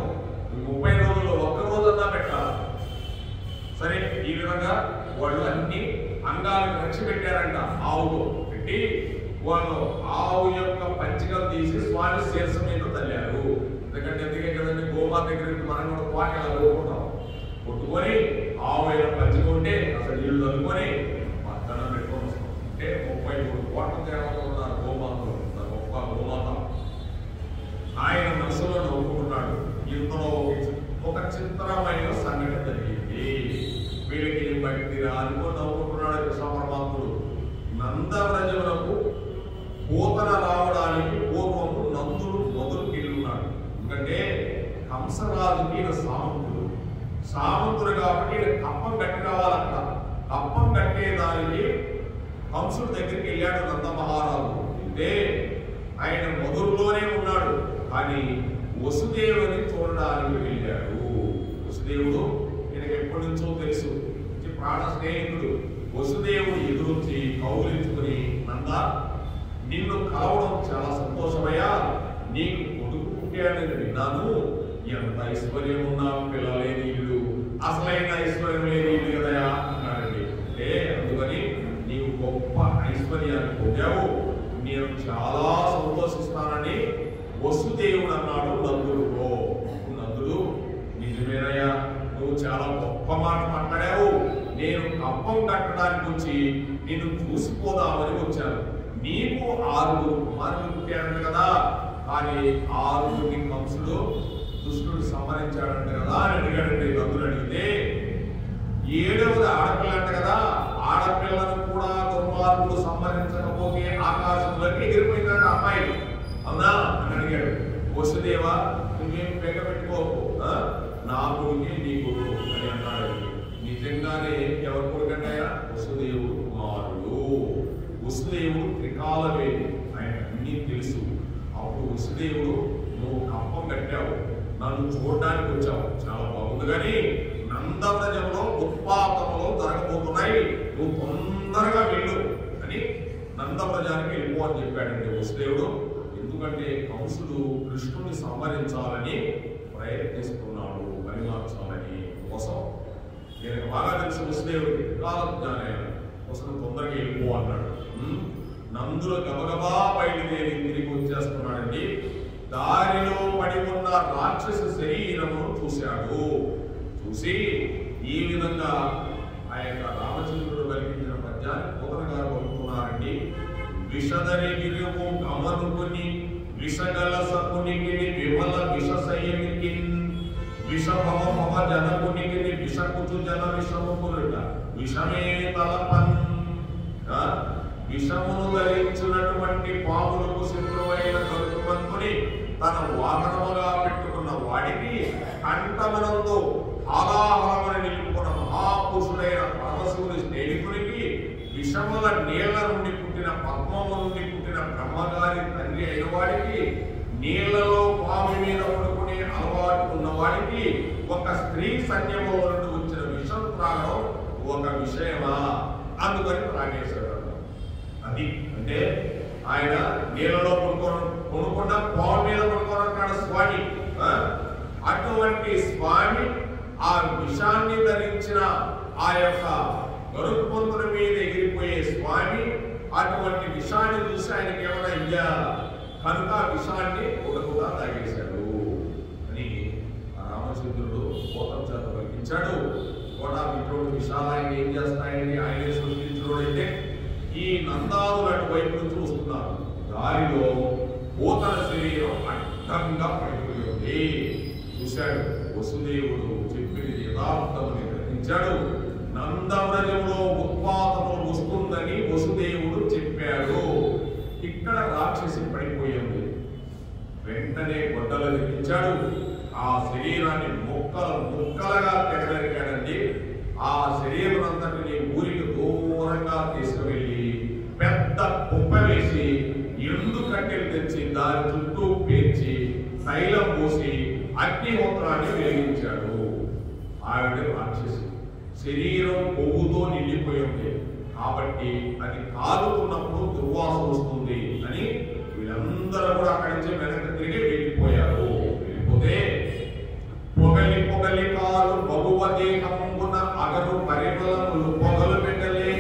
30 రోజుల్లో ఒక్క రోజన్నా పెట్టాలి. సరే, ఈ విధంగా వాళ్ళు అన్ని అంగాలకు రక్ష పెట్టారంట. ఆవుతో పెట్టి వాళ్ళు ఆవు యొక్క పంచకం తీసి స్వామి శీర్షం మీద తల్లారు. ఎందుకంటే ఎందుకే కదండి, గోమాత దగ్గరికి మనం కూడా పాటలు కొట్టుకుంటాం. కొట్టుకొని ఆవు అయిన పంచకం ఉంటే అసలు నీళ్ళు చదువుకొని పక్కన పెట్టుకొని వస్తాం. అంటే 33 కోట్ల తేడాలో ఉన్నారు గోమాతలు, గొప్ప గోమాత. ఆయన మనసులో నవ్వుకుంటున్నాడు. ఇంతలో ఒక చిత్రమైన సంఘటన జరిగింది. వీళ్ళకి బట్టిరా అనుకో నవ్వుకుంటున్నాడు కృష్ణ పరమాత్ముడు. నందవ్రజములకు పూతన రావడానికి పూర్వము నందుడు మొదలుకెళ్ళున్నాడు. ఎందుకంటే కంసరాజుకి ఈయన సామంతుడు కాబట్టి ఈయన కప్పం కట్టి రావాలంట. కప్పం కట్టేదానికి కంసుడి దగ్గరికి వెళ్ళాడు నంద మహారాజు. అంటే ఆయన మొదలులోనే ఉన్నాడు, కానీ వసుదేవుని చూడడానికి వెళ్ళాడు. వసుదేవుడు ఈయనకి ఎప్పటి నుంచో తెలుసు, ప్రాణ స్నేహితుడు. వసుదేవుడు ఎదురొచ్చి కౌలించుకుని, నంద నిన్ను కలవడం చాలా సంతోషమయ్యా, నీకు కొడుకు పుట్టాడని విన్నాను. ఎంత ఐశ్వర్యం ఉన్నా పిల్లలేని ఇల్లు, అసలైన ఐశ్వర్యం లేని ఇల్లు కదయా అన్నాడండి. అంటే అందుకని నీవు గొప్ప ఐశ్వర్యాన్ని పొందావు, నేను చాలా సంతోషిస్తానని వసుదేవుడు అన్నాడు నందుడుతో. నందుడు, నిజమేనయ్యా, నువ్వు చాలా గొప్ప మాట మాట్లాడావు. నేను కప్పం కట్టడానికి వచ్చి నిన్ను చూసిపోదామని వచ్చాను. నీకు 6 కుమారులు పుట్టాడంట కదా, కానీ 6 కంసుడు దుష్టుడు సంహరించాడంట కదా అని అడిగాడండి. నందుడు అడిగితే 7వది ఆడపిల్ల అంట కదా, ఆడపిల్లను కూడా దుర్మార్గుడు సంహరించకపోతే ఆకాశంలోకి ఎగిరిపోయిందంట అమ్మాయి, అవునా అని అడిగాడు. వసుదేవా, నువ్వేం పెగ పెట్టుకోకు, నా కొడుకే నీ కొడుకు అని అన్నాడు. నిజంగానే ఎవరి కొడుకంటాయా? వసుదేవుడు కుమారుడు. వసుదేవుడు త్రికాలవేది, ఆయన అన్నీ తెలుసు. అప్పుడు వసుదేవుడు, నువ్వు కప్పం కట్టావు, నన్ను చూడడానికి వచ్చావు, చాలా బాగుంది, కానీ నందవ్రజంలో ఉత్పాతములు జరగబోతున్నాయి, నువ్వు తొందరగా వెళ్ళు అని నందవ్రజానికి వెళ్ళిపో అని చెప్పాడండి వసుదేవుడు. ఎందుకంటే కంసుడు కృష్ణుని సంహరించాలని ప్రయత్నిస్తున్నాడు, పరిమార్చాలని కోసం. నేను బాగా తెలిసి వసుదేవుడికి కాల జ్ఞానం కోసం తొందరగా వెళ్ళిపో అన్నాడు. నందులు గబగబా బయలుదేరి తిరిగి వచ్చేస్తున్నాడండి. దారిలో పడి ఉన్న రాక్షస శరీరమును చూశాడు. చూసి ఈ విధంగా ఆ యొక్క రామచంద్రుడు కలిగించిన పద్యాన్ని పోతన గారు పలుకుతున్నారండి. విషధరి గిరువు గమనుకుని విషగల సకునికి విమల విషసయ్యనికి విషభవ భవ జనకునికి విషకుచు జన విషముకులుట విషమే తలపన్. విషమును ధరించినటువంటి పాములకు శత్రువైన కరుకుమనుకుని తన వాహనముగా పెట్టుకున్న వాడికి కంఠమునందు హాలాహలమని నిలుపుకున్న మహాపురుషుడైన పరమశివుని స్నేహితునికి విషముల నీళ్ల నుండి పుట్టిన పద్మము నుండి పుట్టిన బ్రహ్మగారి తండ్రి అయిన వాడికి నీళ్లలో పాము మీద పడుకునే అలవాటు ఉన్నవాడికి ఒక స్త్రీ సైన్యము నుండి వచ్చిన విషం త్రాగడం ఒక విషయమా? అందుకని త్రాగేశాడు. అది అంటే ఆయన నీళ్ళలో కొనుక్కున్న పావు మీద కొనుక్కోనున్నాడు స్వామి. అటువంటి స్వామి ఆ విషాన్ని ధరించిన ఆ యొక్క గరుత్మంతుల మీద ఎగిరిపోయే స్వామి అటువంటి విషాన్ని చూసి ఆయనకి ఏమైనా అయ్యా కనుక విషాన్ని కూడా తాగేశాడు అని రామచంద్రుడు కోపం చేత పలికించాడు. కూడా మిత్రుడు విషాలు ఆయన ఏం చేస్తాయని ఆయనే సృష్టించడం అయితే ఈ నందాదులు అటువైపు నుంచి వస్తున్నారు. దారిలో పోతన శరీరం అడ్డంగా పడిపోయింది. చూశాడు వసుదేవుడు చెప్పింది యథార్థమని గ్రహించాడు. నందవ్రజంలో ఉత్పాతము వస్తుందని వసుదేవుడు చెప్పాడు. ఇక్కడ రాక్షసి పడిపోయింది. వెంటనే గొడ్డలు ధరించాడు. ఆ శరీరాన్ని ముక్కలుగా తెగనరికాడండి. ఆ శరీరం అంతటిని ఊరికి దూరంగా తీసుకువెళ్ళి పెద్ద కుప్ప వేసి ఎండు కట్టెలు తెచ్చి దాని చుట్టూ పేర్చి తైలం పోసి అగ్నిహోత్రాన్ని వెలిగించాడు. ఆవిడ రాక్షసి శరీరం కొవ్వుతో నిండిపోయింది కాబట్టి అది కాలుతున్నప్పుడు దుర్వాసన వస్తుంది అని వీళ్ళందరూ కూడా అక్కడి నుంచి వెనక్కి తిరిగి వెళ్ళిపోయారు. వెళ్ళిపోతే పొగలి కాలు బహువ దేహమున అగరు పరిమళములు పొగలు పెట్టలే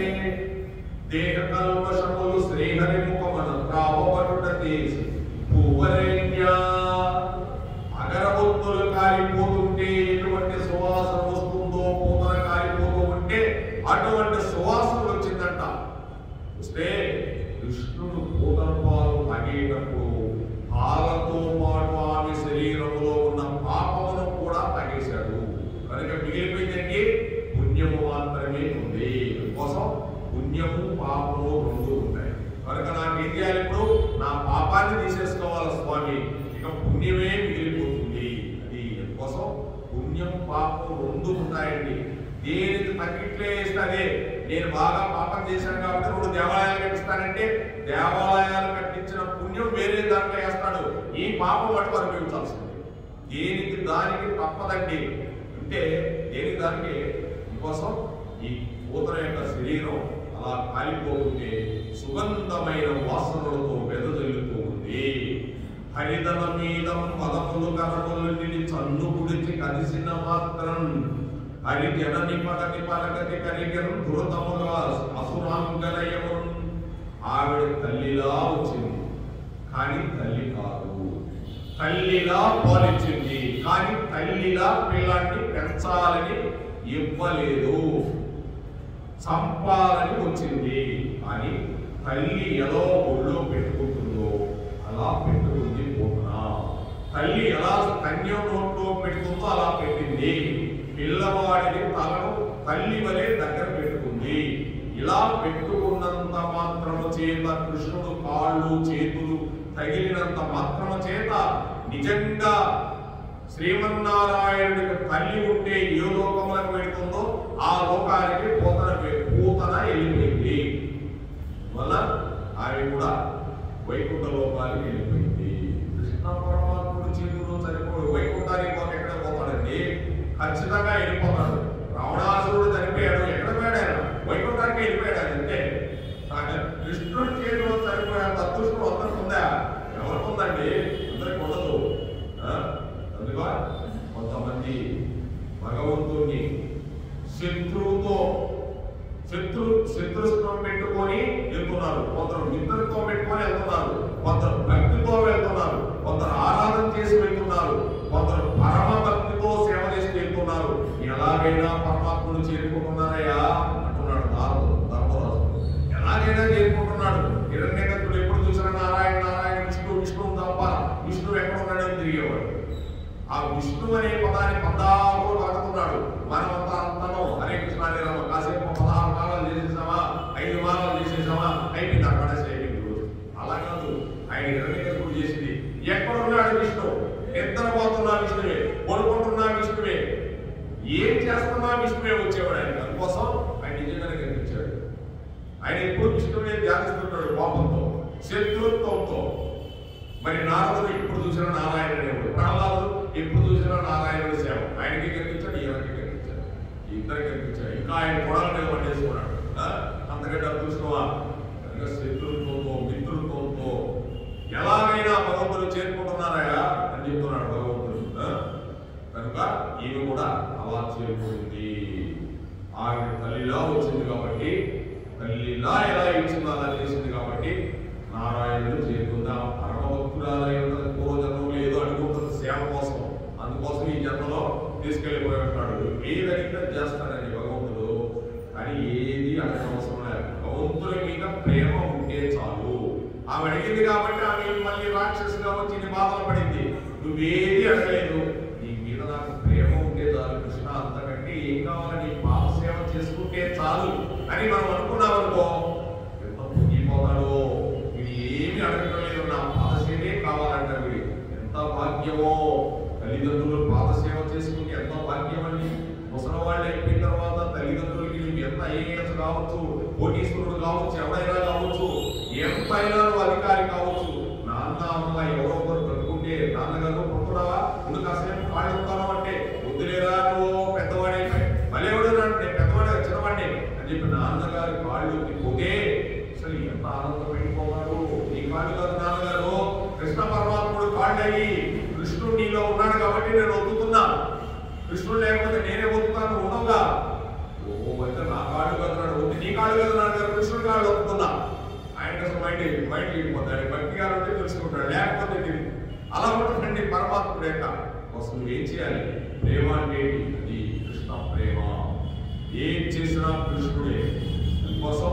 దేహ కల్మషములు శ్రీహరి ముఖమున త్రావబడుటది భూవరేణ్య. అగరబొత్తులు కాలిపోతుంటే ఎటువంటి సువాసన వస్తుందో పూతన కాలిపోతూ ఉంటే అటువంటి సువాసన వచ్చిందంట. వస్తే కృష్ణుడు పూతన పాలు తాగేటప్పుడు పాలతో పాటు ఆమె శరీరంలో ఉన్న పాపమును కూడా తాగేశాడు. కనుక మిగిలిపోయిందంటే పుణ్యము మాత్రమే ఉంది. కోసం పుణ్యము పాపము రెండు ఉంటాయి. కనుక నాకేం చేయాలి? ఇప్పుడు నా పాపాన్ని తీసేసుకోవాలి స్వామి, ఇక పుణ్యమే మిగిలిపోతుంది. అది కోసం పుణ్యం పాపం రెండు ఉంటాయండి. దేనికి తగ్గిట్లే ఇస్తానే నేను బాగా పాపం చేశాను కాబట్టి 2 దేవాలయాలు కట్టిస్తానంటే దేవాలయాలు కట్టించిన పుణ్యం వేరే దాంట్లో వేస్తాడు. ఈ పాపం మటుకు అనుభవించాల్సింది. దేనికి దానికి తప్పదండి. అంటే దేనికి దానికి కోసం ఈ పూతన యొక్క శరీరం అలా కాలిపోతుంటే సుగంధమైన వాసనలతో వెదజల్లుతూ ఉంది. హరిదల మీద పదములు కరములు చన్ను గుడిచి కలిసిన మాత్రం హరి జనని పగతి పరగతి కరిగం ధృతముగా అసురాంగనయము. ఆవిడ తల్లిలా వచ్చింది కానీ తల్లి కాదు. తల్లిలా పాలించింది కానీ తల్లిలా పిల్లాన్ని పెంచాలని ఇవ్వలేదు. సంపాలని వచ్చింది కానీ తల్లి ఎలా ఒళ్ళో పెట్టుకుంటుందో అలా పెట్టుకుంది పూతన. తల్లి ఎలా కన్యం నోట్లో పెట్టుకుందో అలా పెట్టింది. పిల్లవాడిని తలను తల్లి వలె దగ్గర పెట్టుకుంది. ఇలా పెట్టుకున్నంత మాత్రము చేత కృష్ణుడు కాళ్ళు చేతులు తగిలినంత మాత్రము చేత నిజంగా శ్రీమన్నారాయణుడికి తల్లి ఉంటే ఏ లోకములకు వెళుతుందో ఆ లోకానికి పూతన వెళ్ళిపోయింది. వల్ల ఆమె కూడా వైకుంఠ లోకానికి వెళ్ళిపోయింది. కృష్ణ పరమాత్ముడు చేతులు చనిపోడు. వైకుంఠానికి ఎక్కడ పోతాడండి? ఖచ్చితంగా వెళ్ళిపోతాడు. రావణాసురుడు చనిపోయాడు, ఎక్కడ పోయాడు? వైకుంఠానికి వెళ్ళిపోయాడు. అంటే కృష్ణుడి చేతిలో చనిపోయాడు. అదృష్టం అందరికి ఉందా? ఎవరికి ఉందండి? అందరికి ఉండదు. అందుకో కొంతమంది భగవంతుణ్ణి శత్రుత్వం పెట్టుకొని వెళ్తున్నారు, కొందరు మిత్రత్వం పెట్టుకొని వెళ్తున్నారు, కొందరు భక్తితో వెళ్తున్నారు, కొందరు ఆరాధన చేసి వెళ్తున్నారు, కొందరు పరమ భక్తితో సేవ చేసి వెళ్తున్నారు. ఎలాగైనా పరమాత్ముడు చేరుకుంటున్నారయ్యా అంటున్నాడు ధర్మరాజు. ఎలాగైనా చేరుకుంటున్నాడు. హిరణ్యకశిపుడు ఎప్పుడు చూసినా నారాయణ నారాయణ విష్ణువు తప్ప విష్ణువు ఎక్కడ ఉన్నాడని తిరిగేవాడు. ఆ విష్ణు అనే పదాన్ని 16 పలుకుతున్నాడు. మనమంతా అంతను హరే కృష్ణ హరే రామ కాసేపు 16 మాలలు చేసేసామా, 5 మాలలు చేసేసామా, అయిపోయింది అక్కడ అయిపోయింది. అలా కాదు, ఆయన హిరణ్యకశిపుడు చేసింది. ఎక్కడున్నాడు విష్ణు? నిద్రపోతున్నా విష్ణువే, పడుకుంటున్నా విష్ణువే, ఏం చేస్తున్నా విష్ణువే వచ్చేవాడు. ఆయన అందుకోసం ఆయన నిజంగానే కనిపించాడు. ఆయన ఎప్పుడు విష్ణువునే ధ్యానిస్తుంటాడు కోపంతో, శత్రుత్వంతో. మరి నారదుడు ఎప్పుడు చూసినా నారాయణుడు, ప్రహ్లాదుడు ఎప్పుడు చూసినా నారాయణుడి సేవ. ఆయనకి కనిపించాడు, ఈయనకి కనిపించాడు, ఇద్దరు కనిపించాడు. ఇంకా ఆయన కొడాలని పట్టేసుకున్నాడు. అంతకంటే అదృష్టమా? శత్రుత్వంతో మిత్రుత్వంతో ఎలాగైనా భగవంతుడు చేరుకుంటున్నారా అని చెప్తున్నాడు భగవంతుడు. కనుక ఈమె కూడా అలా చేరుకుంది. ఆమె తల్లిలా వచ్చింది కాబట్టి, తల్లిలా ఎలా ఇచ్చిందో అలా చేసింది కాబట్టి నారాయణుడు చేరుకుందా. పరమభక్తురాలై ఉన్నది పూర్వజన్మం ఏదో అడుగుతుంది సేవ కోసం, అందుకోసం ఈ జన్మలో తీసుకెళ్ళిపోయి ఉంటాడు. ఏది అడిగితే చేస్తాడని భగవంతుడు. కానీ ఏది అడగవసరం లేదు. భగవంతుడి మీద ప్రేమ ఉంటే చాలు. ఆమె అడిగింది కాబట్టి ఆమె మళ్ళీ రాక్షసుగా వచ్చి బాధలు పడింది. నువ్వేది అడగలేదు, నీ మీద నాకు ప్రేమ ఉంటే చాలు కృష్ణ, అంతకంటే ఏం కావాలని నీ పాప సేవ చేసుకుంటే చాలు అని మనం అనుకున్నాం అనుకో, ఎంత పొంగిపోతాడో. వీడు ఏమి అడగడం లేదు, నా పాదసేవే కావాలంట. వీడు ఎంత భాగ్యమో. తల్లిదండ్రులు పాదసేవ చేసుకుంటే ఎంత భాగ్యం అండి. ముసలి వాళ్ళు అయిపోయిన తర్వాత తల్లిదండ్రులకి నువ్వు ఎంత ఐఏఎస్ కావచ్చు, కోటీశ్వరుడు కావచ్చు, ఎవరైనా కావచ్చు, ఎంతైనా నువ్వు అధికారి కావచ్చు, నాన్న అమ్మ ఎవరో ఒకరు బ్రతుకుంటే నాన్నగారు పుట్టురావా నువ్వు కాసేపు కాళ్ళు ఉంటాను అంటే వద్దులేరా నువ్వు పెద్దవాడే మళ్ళీ ఎవడు నేను పెద్దవాడే చిన్నవాడిని అని చెప్పి నాన్నగారి కాళ్ళు పోతే అసలు ఎంత ఆనందం వెళ్ళిపోతాడు. నీ కాళ్ళు కాదు నాన్నగారు, కృష్ణ పరమాత్ముడు కాళ్ళు అయ్యి కృష్ణుడు నీలో ఉన్నాడు కాబట్టి నేను వదులుతున్నా. కృష్ణుడు లేకపోతే నేనే వదులుతాను ఉండవుగా. ఓ అయితే నా కాళ్ళు కదన్నాడు, వద్దు నీ కాళ్ళు కదా నాన్నగారు, కృష్ణుడు కాళ్ళు వదులుతున్నా. ఆయనకి అసలు మైండ్ వెళ్ళిపోతాడు. భక్తి గారు ఉంటే తెలుసుకుంటాడు, లేకపోతే తెలియదు. అలా ఉంటుందండి పరమాత్ముడు యొక్క కోసం. ఏం చేయాలి? ప్రేమ అంటే అది కృష్ణ ప్రేమ. ఏం చేసినా కృష్ణుడే. అందుకోసం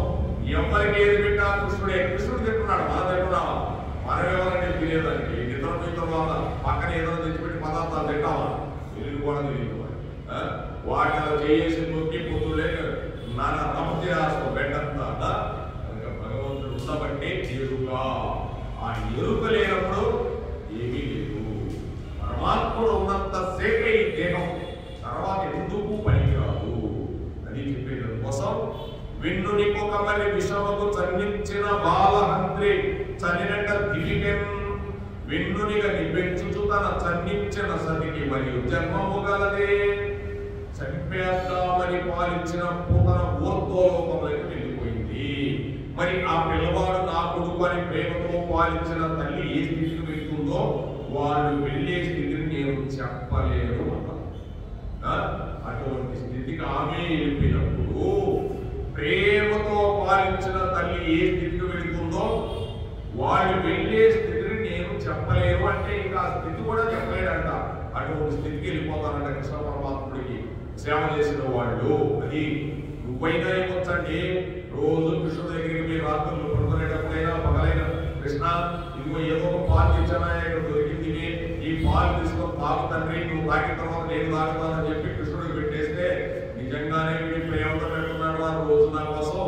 ఎవరికి ఏది పెట్టినా కృష్ణుడే. కృష్ణుడు తింటున్నాడు, మనం తింటున్నావా? మనం ఎవరైనా తెలియదానికి నిద్ర తర్వాత పక్కన ఏదైనా తెచ్చిపెట్టి పదార్థాలు తింటావా? తెలియదు కూడా తెలియదు. వాటి అలా చేసి నొక్కి పొద్దులే నాన్న రమతి రాసుకో పెట్టంతా. భగవంతుడు ఉన్నబట్టే ఎరుక. ఆ ఎరుక లేనప్పుడు ఏమీ లేదు. పరమాత్ముడు ఉన్నంత సేపే ఈ దేహం, తర్వాత ఎందుకు పనికిరాదు అని చెప్పేది కోసం. విన్నునికొక మరి విషమకు చన్నించిన బాలహంత్రి చనినట దివికెన్ విన్నునిగా నిపెంచుచు తన చన్నించిన సతికి మరియు జన్మము గలదే. చంపేద్దామని పాలించిన పూతన ఊర్ధ్వలోకంలోకి వెళ్ళిపోయింది. మరి ఆ పిల్లవాడు నా కొడుకు అని ప్రేమతో పాలించిన తల్లి ఏ స్థితికి వెళ్తుందో వాళ్ళు వెళ్ళే స్థితిని నేను చెప్పలేను అన్న. అటువంటి స్థితికి ఆమె వెళ్ళిపోయినప్పుడు ప్రేమతో పాలించిన తల్లి ఏ స్థితికి వెళుతుందో వాళ్ళు వెళ్ళే స్థితిని నేను చెప్పలేను అంటే ఇంకా ఆ స్థితి కూడా చెప్పలేడంట. అటువంటి స్థితికి వెళ్ళిపోతారంట కృష్ణ పరమాత్ముడికి సేవ చేసిన వాళ్ళు. అది నువ్వైనా ఏమొచ్చండి, రోజు కృష్ణుడి దగ్గరికి మీరు రాత్రులు పడుకునేటప్పుడైనా పగలైనా కృష్ణ ఇదిగో ఏదో ఒక పాలు తెచ్చానా ఇక్కడ దొరికింది, ఈ పాలు తీసుకొని తాగు తండ్రి, నువ్వు తాగిన తర్వాత నేను తాగుతానని చెప్పి కృష్ణుడికి పెట్టేస్తే నిజంగానే వీడి ప్రేమతో పెట్టుకున్నాడు వారు రోజు నా కోసం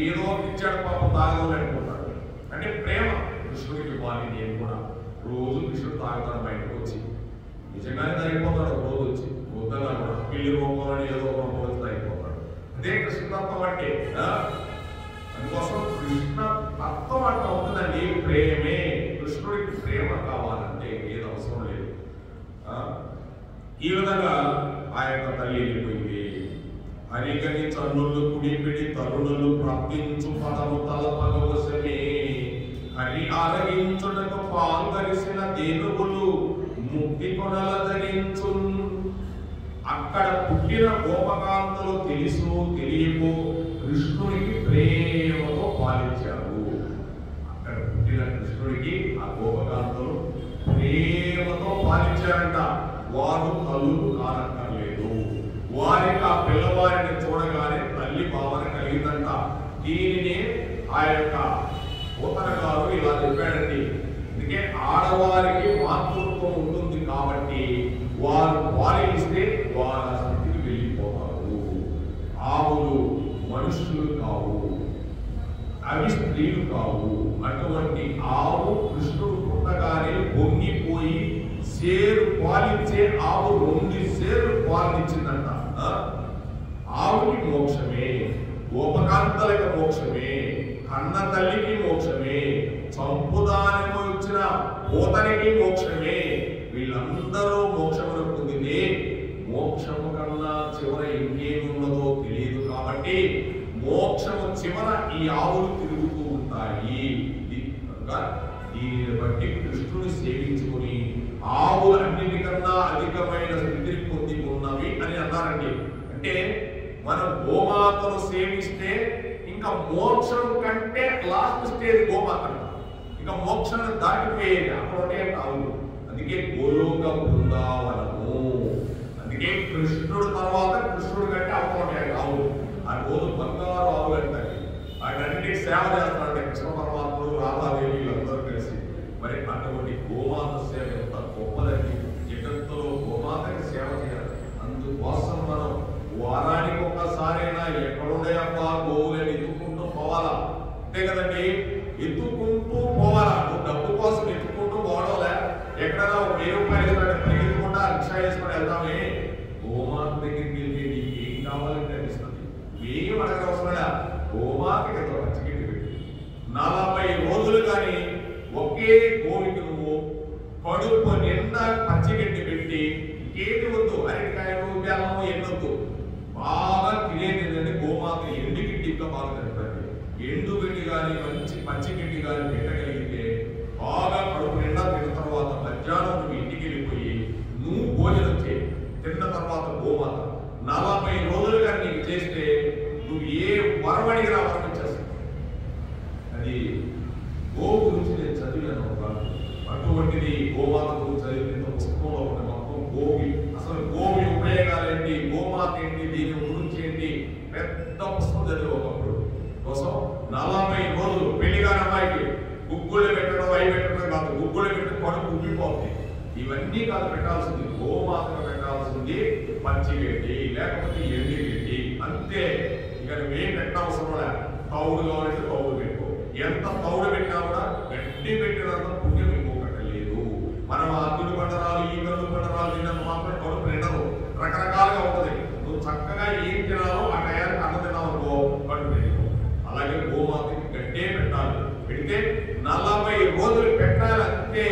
ఏదో ఇచ్చాడు పాపం తాగదని అనుకుంటాడు. అంటే ప్రేమ కృష్ణుడికి ఇవ్వాలి. నేను కూడా రోజు కృష్ణుడు తాగుతాను బయటకు వచ్చి, నిజంగానే తాగిపోతాడు రోజు వచ్చి. వద్దన్నా కూడా పిల్లి రూపంలో ఏదో రూపంలో వచ్చి తాగిపోతాడు. అదే కృష్ణతత్వం అంటే. అందుకోసం కృష్ణ తత్వం అంటే అవుతుందండి ప్రేమే. కృష్ణుడికి ప్రేమ కావాలంటే ఏది అవసరం లేదు. ఈ విధంగా ఆ యొక్క తల్లి వెళ్ళిపోయింది. హరిగని చన్నులు కుడిపిడి తరుణులు ప్రాప్తించు పదము తలపగవసమే. హరి ఆరగించుటకు పాల్గరిసిన దేనుగులు ముక్తి కొనల ధరించు. అక్కడ పుట్టిన గోపకాంతలు తెలుసు తెలియకు కృష్ణుడికి ప్రేమతో పాలించారు. అక్కడ పుట్టిన కృష్ణుడికి ఆ గోపకాంతలు ప్రేమతో పాలించారంట. వారు తల్లులు కానక్కర్లేదు. వారికి ఆ పిల్లవారిని చూడగానే తల్లి భావన కలిగిందంట. దీనిని ఆ యొక్క పోతన గారు ఇలా చెప్పాడండి. అందుకే ఆడవారికి మాతృత్వం ఉంటుంది కాబట్టి వారు పాలిస్తే వారి స్థితికి వెళ్ళిపోతారు. ఆవులు మనుషులు కావు, అవి స్త్రీలు కావు. అటువంటి ఆవు కృష్ణుడు పుట్టగానే పొంగిపోయి సేరు పాలించే ఆవు 2 సేర్లు పాలించిందంట. ఆవుకి మోక్షమే, గోపకాంతలకి మోక్షమే, కన్న తల్లికి మోక్షమే, చంపుదానికి వచ్చిన పోతనికి మోక్షమే. వీళ్ళందరూ మోక్షమును పొందితే మోక్షము కన్నా చివర ఇంకేమున్నదో తెలియదు కాబట్టి మోక్ష మోక్షము చివర ఈ ఆవులు తిరుగుతూ ఉంటాయి. దీనిని బట్టి కృష్ణుని సేవించుకుని ఆవులు అన్నిటికన్నా అధికమైన స్థితిని పొంది ఉన్నవి అని అన్నారండి. అంటే మనం గోమాతను సేవిస్తే ఇంకా మోక్షం కంటే లాస్ట్ స్టేజ్ గోమాత, ఇంకా మోక్షాన్ని దాటిపోయేది అక్కడే ఆవులు. అందుకే గోలోక బృందావనము. అందుకే కృష్ణుడు తర్వాత కృష్ణుడు కంటే అక్కడే ఆవులు. ఆ రోజు బంగారు ఆవులు అంటారు. వాటన్నిటికీ సేవ చేస్తారంటే కృష్ణ పరమాత్ముడు, రాధాదేవి వీళ్ళందరూ కలిసి. మరి అటువంటి గోమాత సేవ ఎంత గొప్పదండి. జగత్తులో గోమాతకి సేవ చేయాలి. అందుకోసం మనం వారానికి ఒక్కసారైనా ఎక్కడుండే అబ్బా గోవులని ఎత్తుకుంటూ పోవాలా. అంతే కదండి, ఎత్తుకుంటూ పోవాలా. నువ్వు డబ్బు కోసం ఎత్తుకుంటూ పోవడంలే. ఎక్కడైనా ఒక 1000 రూపాయలు ఇస్తాడు పరిగెత్తుకుంటా రిక్షా వేసుకొని వెళ్తామే. గోమాత దగ్గరికి వెళ్ళి నీకు ఏం కావాలంటే అనిపిస్తుంది. ఏం అడగవసరం. గోమాతకి ఎంత పచ్చిగడ్డి పెట్టి 40 రోజులు కానీ ఒకే గోవికి నువ్వు కడుపు నిండా పచ్చిగడ్డి పెట్టి ఇంకేది వద్దు, అరటికాయలు బెల్లం ఎన్నొద్దు, బాగా తినేది గోమాత ఎండుగడ్డి ఇంకా బాగా తింటుంది. ఎండుగడ్డి కానీ మంచి పచ్చిగడ్డి కానీ పెట్టగలిగితే బాగా కడుపు నిండా తిన్న తర్వాత మధ్యాహ్నం నువ్వు ఇంటికి వెళ్ళిపోయి నువ్వు భోజనం చేయి. తిన్న తర్వాత గోమాత 40 రోజులు కానీ నీకు చేస్తే నువ్వు ఏ వరం అడిగినా వరం ఇచ్చేస్తావు. అది గోవు గురించి నేను చదివాను. అటువంటిది గోమాత గురించి చదివిన పుస్తకంలో ఉన్న మొత్తం గోవి, అసలు గోవి ఉపయోగాలు ఏంటి, గోమాత ఏంటి, దీని గురించి ఏంటి, పెద్ద పుస్తకం చదివి ఒకప్పుడు కోసం 40 రోజులు పెళ్లిగాని అమ్మాయికి గుగ్గుళ్ళు పెట్టడం, అవి పెట్టడం కాదు, గుగ్గుళ్ళు పెట్టి కడుపు ఉబ్బిపోతుంది. ఇవన్నీ కాదు పెట్టాల్సింది, గోమాతను పెట్టాల్సింది పచ్చిగడ్డి లేకపోతే ఎండిగడ్డి అంతే. ఇక నువ్వేం పెట్టవసరం లే. తౌడు కావాలంటే తౌడు పెట్టుకో. ఎంత తౌడు పెట్టినా కూడా గడ్డి పెట్టినంత పుణ్యం ఇంకొకట్లేదు. మనం ఆ అద్దుడు బండరాలు, ఈ కళ్ళు బండరాలు తిన్నంత మాత్రం కడుపు నిండదు, రకరకాలుగా ఉంటుంది. నువ్వు చక్కగా ఏం తినాలో ఆ టయానికి అన్నం తిన్నావు అనుకో కడుపు నిండుకో. అలాగే గోమాతకి గడ్డే పెట్టాలి. పెడితే 40 రోజులు పెట్టాలంటే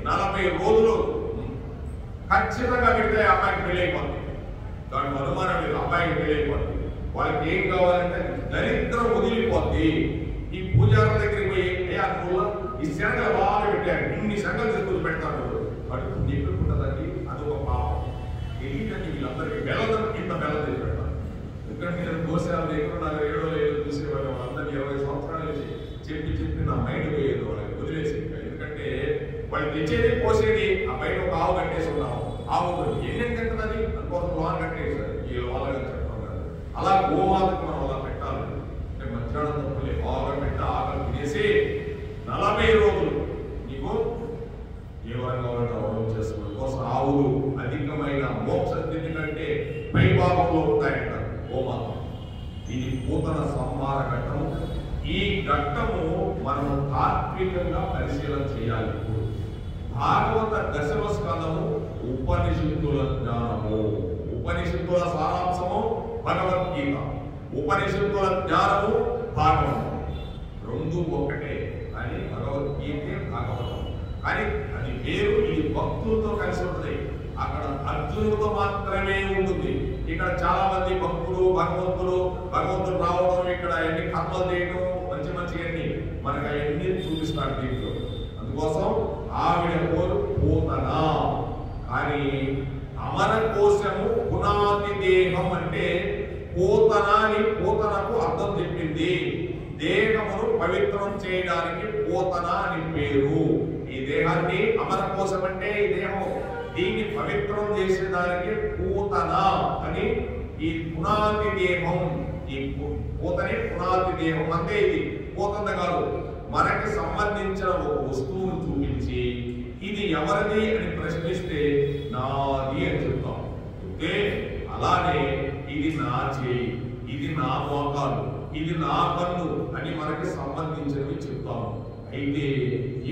40 రోజులు ఖచ్చితంగా పెడితే అమ్మాయికి పెళ్ళైపోతుంది. దాని అనుమానం లేదు, అమ్మాయికి పెళ్ళైపోతుంది. వాళ్ళకి ఏం కావాలంటే దరిద్రం వదిలిపోద్ది. ఈ పూజారుల దగ్గరికి పోయి అనుకూల ఈ శనగలు బాగా పెట్టారు, ఇన్ని శనగలు తీసుకుని పెడతారు, వాటికి నిప్పుకుంటుందండి. అదొక పాపం. తెలియదండి వీళ్ళందరికీ బెల్లం ఇంత బెల్లం చేసి పెడతారు. ఎందుకంటే నేను దోషాలు దగ్గర నాకు 7 ఏళ్ళు చూసేవాళ్ళు. వాళ్ళందరినీ 20 సంవత్సరాలు చెప్పి నా మైండ్ పోయేది, వాళ్ళకి వదిలేసి. ఎందుకంటే వాళ్ళు తెచ్చేది పోసేది ఆ బయట ఒక ఆవు కట్టేసి ఉన్నాము. ఆవు ఎన్ని తింటున్నది అందుకోసం లోన్ కట్టేసారు. ఈ లోన్గా చెప్పడం కాదు. అలా గోమాతకు మనం అలా పెట్టాలి. అంటే మధ్యాహ్నం తప్పులే బాగా పెట్టి ఆకలి తినేసి 40 రోజులు నీకు ఏ వరం కావాలంటే అవడం చేసుకోవడం కోసం ఆవులు అధికమైన మోక్ష స్థితి కంటే పైభాగంలో ఉంటాయంటారు గోమాత. ఇది పూతన సంహార ఘట్టము. ఈ ఘట్టము మనం తాత్వికంగా పరిశీలన చేయాలి. భాగవత దశమ స్కందము ఉపనిషత్తుల జ్ఞానము. ఉపనిషత్తుల సారాంశము భగవద్గీత, ఉపనిషత్తుల జ్ఞానము భాగవతం. రెండు ఒకటే అని భగవద్గీతే భాగవతం. కానీ అది వేరు, ఇది భక్తులతో కలిసి ఉంటుంది. అక్కడ అర్జునుడితో మాత్రమే ఉంటుంది. ఇక్కడ చాలా మంది భక్తులు భగవంతుడు రావడం, ఇక్కడ ఎన్ని కర్మలు చేయడం, మంచి మంచి అన్ని మనకు అవన్నీ చూపిస్తాడు దీంట్లో. అందుకోసం ఆవిడ కోరు పూతన. కానీ అమర కోశము పునాది దేహం అంటే పూతనకు అర్థం చెప్పింది. దేహమును పవిత్రం చేయడానికి పూతన అని పేరు. ఈ దేహాన్ని అమర కోశం అంటే ఈ దేహం, దీన్ని పవిత్రం చేసేదానికి పూతన అని. ఈ పునాది దేహం, ఈ పూతనే పునాది దేహం అంటే ఇది పూతంత కాదు. మనకి సంబంధించిన ఒక వస్తువును చూపించి ఇది ఎవరిది అని ప్రశ్నిస్తే నాది అని చెప్తాం. ఓకే, అలానే ఇది నా చేయి, ఇది నా మోకాలు, ఇది నా కన్ను అని మనకి సంబంధించినవి చెప్తాము. అయితే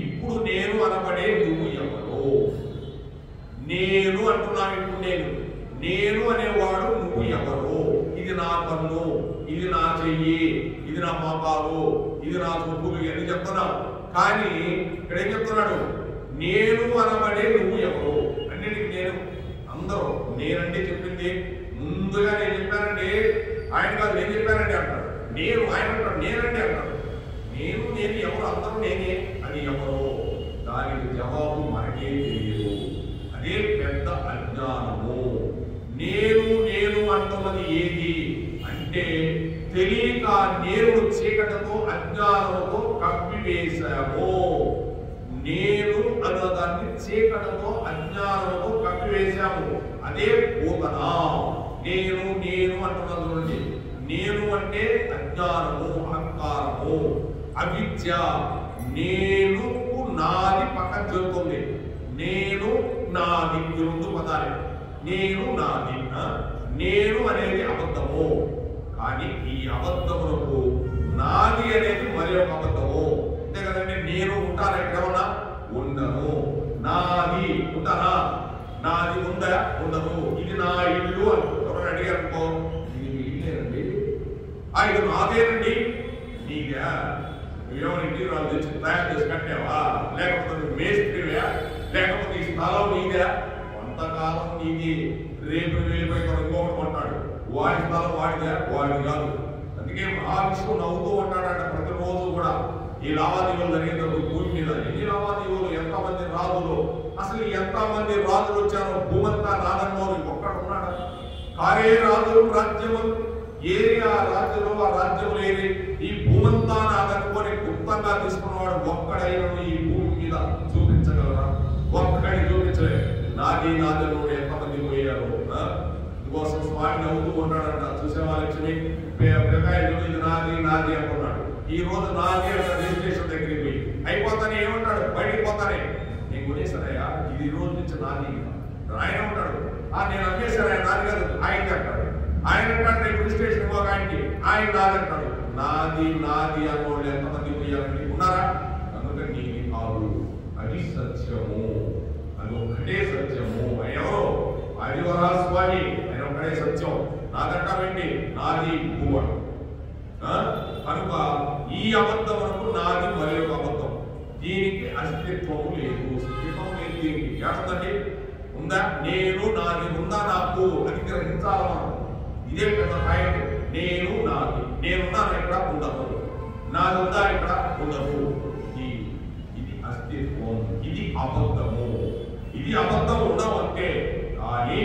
ఇప్పుడు నేను అనబడే నువ్వు ఎవరో? నేను అంటున్నావు. ఇప్పుడు నేను అనేవాడు నువ్వు ఎవరో? ఇది నా కన్ను, ఇది నా చెయ్యి, ఇది నా మోకాలు, ఇది నా చూపులు, ఇవన్నీ చెప్తున్నావు. కానీ ఇక్కడ ఏం చెప్తున్నాడు? నేను అనబడే నువ్వు ఎవరు? అన్నిటికీ నేను. అందరూ నేనంటే చెప్పింది ముందుగా నేను చెప్పానండి, ఆయన కాదు నేను చెప్పానండి అంటారు. నేను ఆయన అంటాడు నేనండి అంటాడు. నేను ఎవరు? అందరూ నేనే అని ఎవరో దానికి జవాబు మనకే తెలియదు. అదే పెద్ద అజ్ఞానము. నేను అంటున్నది ఏది అంటే తెలియక నేను చీకటితో అజ్ఞానంతో కప్పివేశాము. నేను అన్నదాన్ని చీకటితో అజ్ఞానంతో కప్పివేశాము. అదే పూతన. నేను అంటున్నది నుండి నేను అంటే అజ్ఞానము, అహంకారము, అవిద్య. నేను నాది పక్కన చెబుతుంది. నేను నాది రెండు పదాలే. నేను నాది. నేను అనేది అబద్ధము. కానీ ఈ అబద్ధములకు నాది అనేది మరి ఒక అబద్ధము. అంతే కదండి. నేను ఉంటాను ఎక్కడన్నా ఉండను. నాది ఉంటానా? నాది ఉందా? ఉండదు. ఇది నా ఇల్లు అని ఎవరైనా అడిగారనుకో, ఇది మీ ఇల్లేనండి. ఇది నాదేనండి. నీదా? నువ్వేమైనా ఇంటికి రాళ్ళు తెచ్చి తయారు చేసి కట్టావా? లేకపోతే మేస్త్రివా? లేకపోతే ఈ స్థలం నీదా? కొంతకాలం నీది. రేపు వెళ్ళిపోయి ఇంకొకటి కొంటాడు. వాడి స్థలం వాడిదా? వాడి కాదు. అందుకే మహావిష్ణువు నవ్వుతూ ఉంటాడంట ప్రతిరోజు కూడా. ఈ లావాదేవీలు జరిగేటప్పుడు భూమి మీద ఎన్ని లావాదేవీలు, ఎంతమంది రాజులు, అసలు ఎంతమంది రాజులు వచ్చారో భూమంతా నాదన్నోరు ఒక్కడు ఉన్నాడు. కారే రాజులు రాజ్యము ఏరియా రాజులు ఆ రాజ్యములు ఏరి ఈ భూమంతా నాదనుకొని గుప్తంగా తీసుకున్నవాడు ఒక్కడైనా ఈ భూమి మీద చూపించగలరా? ఒక్కడిని చూపించలే. నాది నాదను ఎంతమంది పోయారు. అందుకోసం స్వామి నవ్వుతూ ఉంటాడంట. చూసేవా లక్ష్మి ఇది నాది అనుకున్నాడు. ఈ రోజు నాది అన్న రిజిస్ట్రేషన్ దగ్గరికి పోయి అయిపోతానే ఏమంటాడు? బయటికి పోతానే నేను కొనేసానయ్యా, ఇది ఈ రోజు నుంచి నాది. ఆయన ఉంటాడు నేను అమ్మేశాను, నాది కాదు ఆయనది అంటాడు. ఆయన అంటాడు రేపు రిజిస్ట్రేషన్ పోక ఆయనకి, ఆయన నాది అంటాడు. నాది అన్నోళ్ళు ఎంతమంది పోయాలండి? ఉన్నారా? కనుక నీది కాదు, అది సత్యము. అది ఒక్కటే సత్యము. ఎవరో ఆదివరా స్వామి, ఆయన ఒక్కడే సత్యం. నాదంటావేంటి? నాది భూవ. కనుక ఈ అబద్ధమునకు నాది మరి ఒక అబద్ధం. దీనికి అస్తిత్వము లేదు, స్థితం లేదు. దీనికి ఏమందండి? ఉందా? నేను నాది ఉందా? నాకు అది గ్రహించాల. ఇదే పెద్ద పాయింట్. నేను నాది. నేనున్నాను ఇక్కడ ఉండదు. నాది ఉందా? ఇక్కడ ఉండదు. ఇది అస్తిత్వం. ఇది అబద్ధము. ఇది అబద్ధం ఉండవంటే కానీ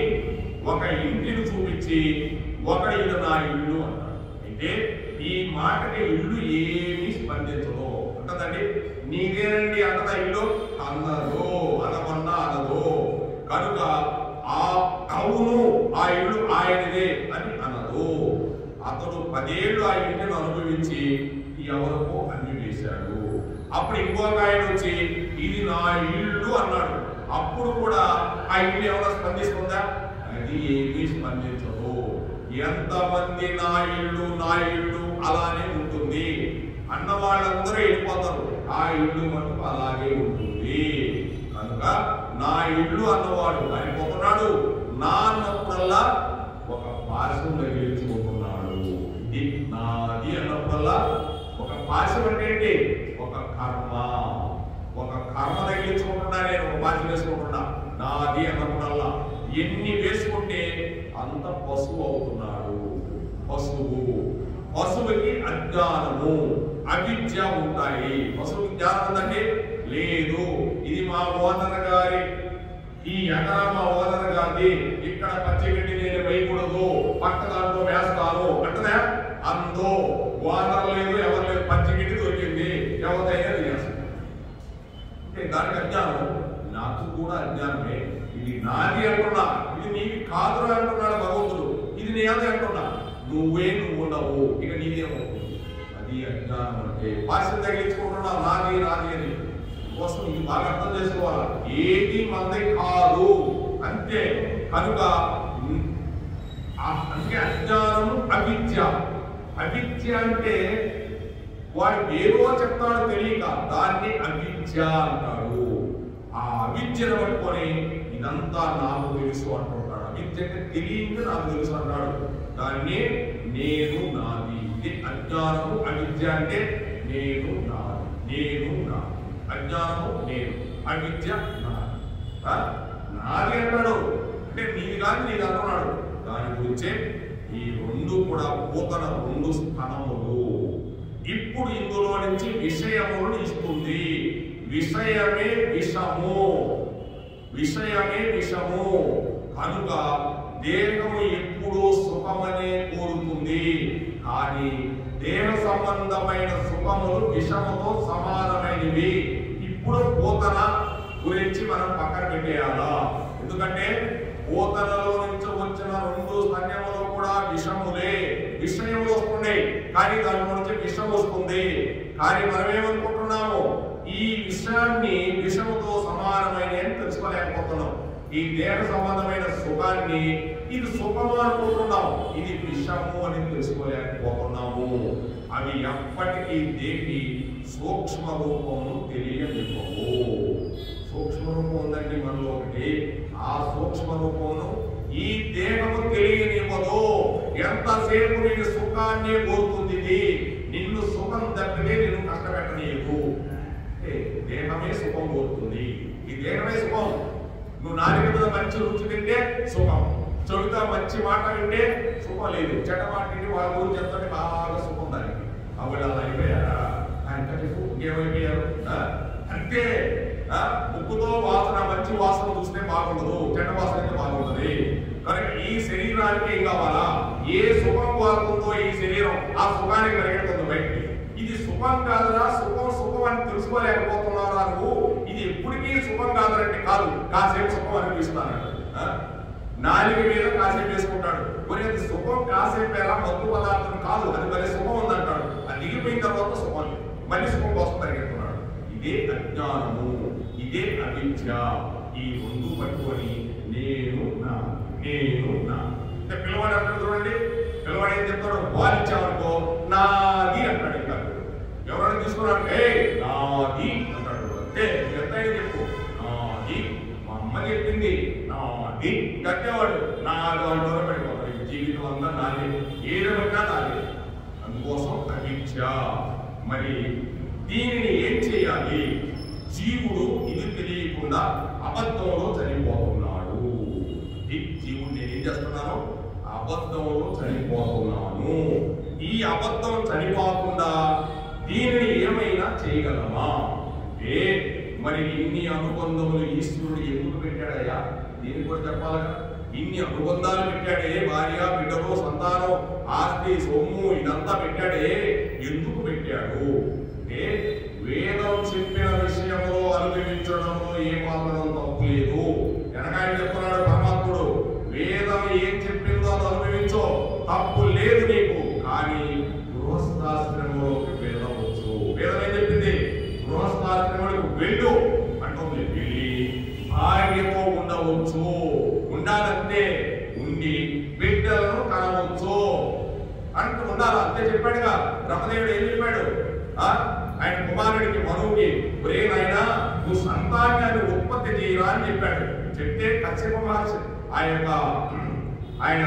ఒక ఇంటిని చూపించి ఒకటి ఇది నా ఇల్లు అన్నాడు. అయితే ఈ మాటకి ఇల్లు ఏమీ స్పందించదు అంటదండి. నీదేనండి అంటదా ఇల్లు? అందరూ అనమన్నా అనదు. కనుక అవును ఆ ఇల్లు ఆయనదే అని అనదు. అతడు 10 ఏళ్ళు ఆ ఇంటిని అనుభవించి ఎవరికో అన్ని వేశాడు. అప్పుడు ఇంకొక ఆయన వచ్చి ఇది నా ఇల్లు అన్నాడు. అప్పుడు కూడా ఆ ఇల్లు ఎవరో స్పందిస్తుందా? అది ఏమీ స్పందించదు. ఎంతమంది నా ఇల్లు అలానే ఉంటుంది అన్న వాళ్ళందరూ వెళ్ళిపోతారు. ఆ ఇల్లు మటుకు అలాగే ఉంటుంది. కనుక నా ఇల్లు అన్నవాడు అయిపోతున్నాడు. నా అన్నప్పుడల్లా ఒక పాశం తగిలించుకుంటున్నాడు. ఇది నాది అన్నప్పుడల్లా ఒక పాశం అంటే ఏంటి? ఒక కర్మ తగిలించుకుంటున్నా. నేను ఒక పాశం వేసుకుంటున్నా. నాది అన్నప్పుడల్లా ఎన్ని వేసుకుంటే అంత పశువు అవుతున్నాడు. పశువుకి అజ్ఞానము, అవిద్య ఉంటాయి. పశువుకి జ్ఞానం ఉందంటే లేదు. ఇది మా ఓనర్ గారి, ఈ ఎకరా మా ఓనర్ గారిది, ఇక్కడ పచ్చిగడ్డి నేను వేయకూడదు, పక్క దాంట్లో వేస్తాను అంటదా? అందో ఓనర్ లేదు, ఎవరు లేదు, పచ్చిగడ్డి దొరికింది, ఎవరైనా చేస్తాను. అంటే దానికి అజ్ఞానం. నాకు కూడా అజ్ఞానమే. ఇది నాది అంటున్నా, ఇది నీది కాదురా అంటున్నాడు భగవంతుడు. ఇది నేది అంటున్నా, నువ్వు ఉండవు, ఇక నీదేమవుతుంది. అది అజ్ఞానం అంటే. భాషను తగిలించుకుంటున్నా నాది అని కోసం ఇది బాగా అర్థం చేసుకోవాలా. ఏది మంది కాదు అంతే. కనుక అంటే అజ్ఞానము అవిద్య. అవిద్య అంటే వాడు ఏదో చెప్తాడు తెలియక దాన్ని అవిద్య అంటాడు. ఆ అవిద్యను పట్టుకొని ఇదంతా నాకు తెలుసు అంటుంటాడు. అవిద్య అంటే తెలియక నాకు తెలుసు అంటాడు. దాన్ని నేను నాది. ఇది అజ్ఞానము. అవిద్య అంటే నేను నాది. అజ్ఞానము నేను, అవిద్య నాది అంటాడు. అంటే నీది కాదు నీది అంటున్నాడు. దాని గురించే ఈ రెండు కూడా పోతన రెండు స్థానములు. ఇప్పుడు ఇందులో నుంచి విషయములను ఇస్తుంది. విషయమే విషము, విషయమే విషము. కనుక దేహము ఎప్పుడూ సుఖమనే కోరుతుంది. కానీ దేహ సంబంధమైన సుఖములు విషముతో సమానమైనవి. ఇప్పుడు పోతన గురించి మనం పక్కన పెట్టేయాలా? ఎందుకంటే పోతనలో నుంచి వచ్చిన 2 స్తన్యములు కూడా విషములే, విషయములు వస్తున్నాయి. కానీ దాని నుంచి విషం వస్తుంది. కానీ మనం ఏమనుకుంటున్నాము? ఈ విషయాన్ని విషముతో సమానమైన అని తెలుసుకోలేకపోతున్నాం. ఈ దేహ సంబంధమైన సుఖాన్ని ఇది సుఖము అనుకుంటున్నాం, ఇది విషము అని తెలుసుకోలేకపోతున్నాము. అవి ఎప్పటికీ దేహి సూక్ష్మ రూపము తెలియనివ్వవు. సూక్ష్మ రూపం ఉందండి మనలో ఒకటి. ఆ సూక్ష్మ రూపమును ఈ దేహము తెలియనివ్వదు. ఎంతసేపు నీకు సుఖాన్ని కోరుతుంది. నిన్ను సుఖం తప్పితే నిన్ను కష్టపెట్టనీయదు. దేహమే సుఖం కోరుతుంది. ఈ దేహమే సుఖం. నువ్వు నాలుగు మీద మంచి రుచి తింటే సుఖం, చెడుగా మంచి మాట వింటే సుఖం లేదు. చెడ్డ మాట వింటే వాళ్ళ గురించి చెప్తే బాగా సుఖం దానికి. అప్పుడు అలా అయిపోయారా? ఇంకేమైపోయారు? అంతే. ముక్కుతో వాసన, మంచి వాసన చూస్తే బాగుండదు, చెడ్డ వాసన అయితే బాగుంటుంది. కనుక ఈ శరీరానికి ఏం కావాలా? ఏ సుఖం కోరుతుందో ఈ శరీరం ఆ సుఖానికి కలిగెడుతుంది బయటికి. ఇది సుఖం కాదురా, సుఖం సుఖం అని తెలుసుకోలేకపోతున్నారా నువ్వు? ఇది ఎప్పటికీ సుఖం కాదంటే కాదు, కాసేపు సుఖం అనిపిస్తాను. నాలుగు మీద కాసేపు వేసుకుంటాడు. మరి అది సుఖం కాసేపు ఎలా మత్తు పదార్థం కాదు, అది మరి సుఖం ఉందంటాడు. అది దిగిపోయిన తర్వాత సుఖం లేదు, మళ్ళీ సుఖం కోసం పరిగెడుతున్నాడు. ఇదే అజ్ఞానము, ఇదే అవిద్య. ఈ 2 పట్టుకొని నేను నా అంటే పిల్లవాడు అంటాడు చూడండి. పిల్లవాడు ఏం చెప్తాడు? బాలించామనుకో నాది అంటాడు. ఇంకా ఎవరైనా తీసుకున్నాడు, ఏ నాది అంటాడు. అంటే ఎంత చెప్పు, నాది మా అమ్మ చెప్పింది, నాది కట్టేవాడు. నాలుగు అంటూ పెట్టుకోవాలి. జీవితం అంతా నాది, ఏదైనా నాది. అందుకోసం అవిద్య. మరి దీనిని ఏం చేయాలి? జీవుడు ఇది తెలియకుండా అబద్ధంలో చనిపోతున్నాడు. జీవుడు నేను ఏం చేస్తున్నాను? అబద్ధంలో చనిపోతున్నాను. ఈ అబద్ధం చనిపోకుండా దీనిని ఏమైనా చేయగలమా? మరి ఇన్ని అనుబంధములు ఈశ్వరుడు ఎందుకు పెట్టాడయ్యా? దీనికి కూడా చెప్పాలగా. ఇన్ని అనుబంధాలు పెట్టాడే, భార్య, బిడ్డలు, సంతానం, ఆస్తి, సొమ్ము ఇదంతా పెట్టాడే, ఎందుకు పెట్టాడు? అంటే వేదం చెప్పిన విషయంలో అనుభవించడంలో ఏమాత్రం తప్పు లేదు. వెనకాయ చెప్తున్నాడు పరమాత్ముడు, వేదం ఏం చెప్పిందో అది అనుభవించో, తప్పు లేదు నీకు. కానీ గృహస్థాశ్రమంలోకి వెళ్ళవచ్చు. వేదం ఏం చెప్పింది? గృహస్థాశ్రమంలోకి వెళ్ళు అంటుంది. వెళ్ళి భార్యతో ఉండవచ్చు, ఉండాలంటే ఉండి బిడ్డలను కనవచ్చు అంటూ ఉండాలి. అంతే చెప్పాడుగా. బ్రహ్మదేవుడు ఏం చెప్పాడు? ఆయన కుమారుడికి మనువుకి, ఒరే నాయనా నువ్వు సంతానాన్ని ఉత్పత్తి చేయరా అని చెప్పాడు. చెప్తే కశ్యప మహర్షి ఆయన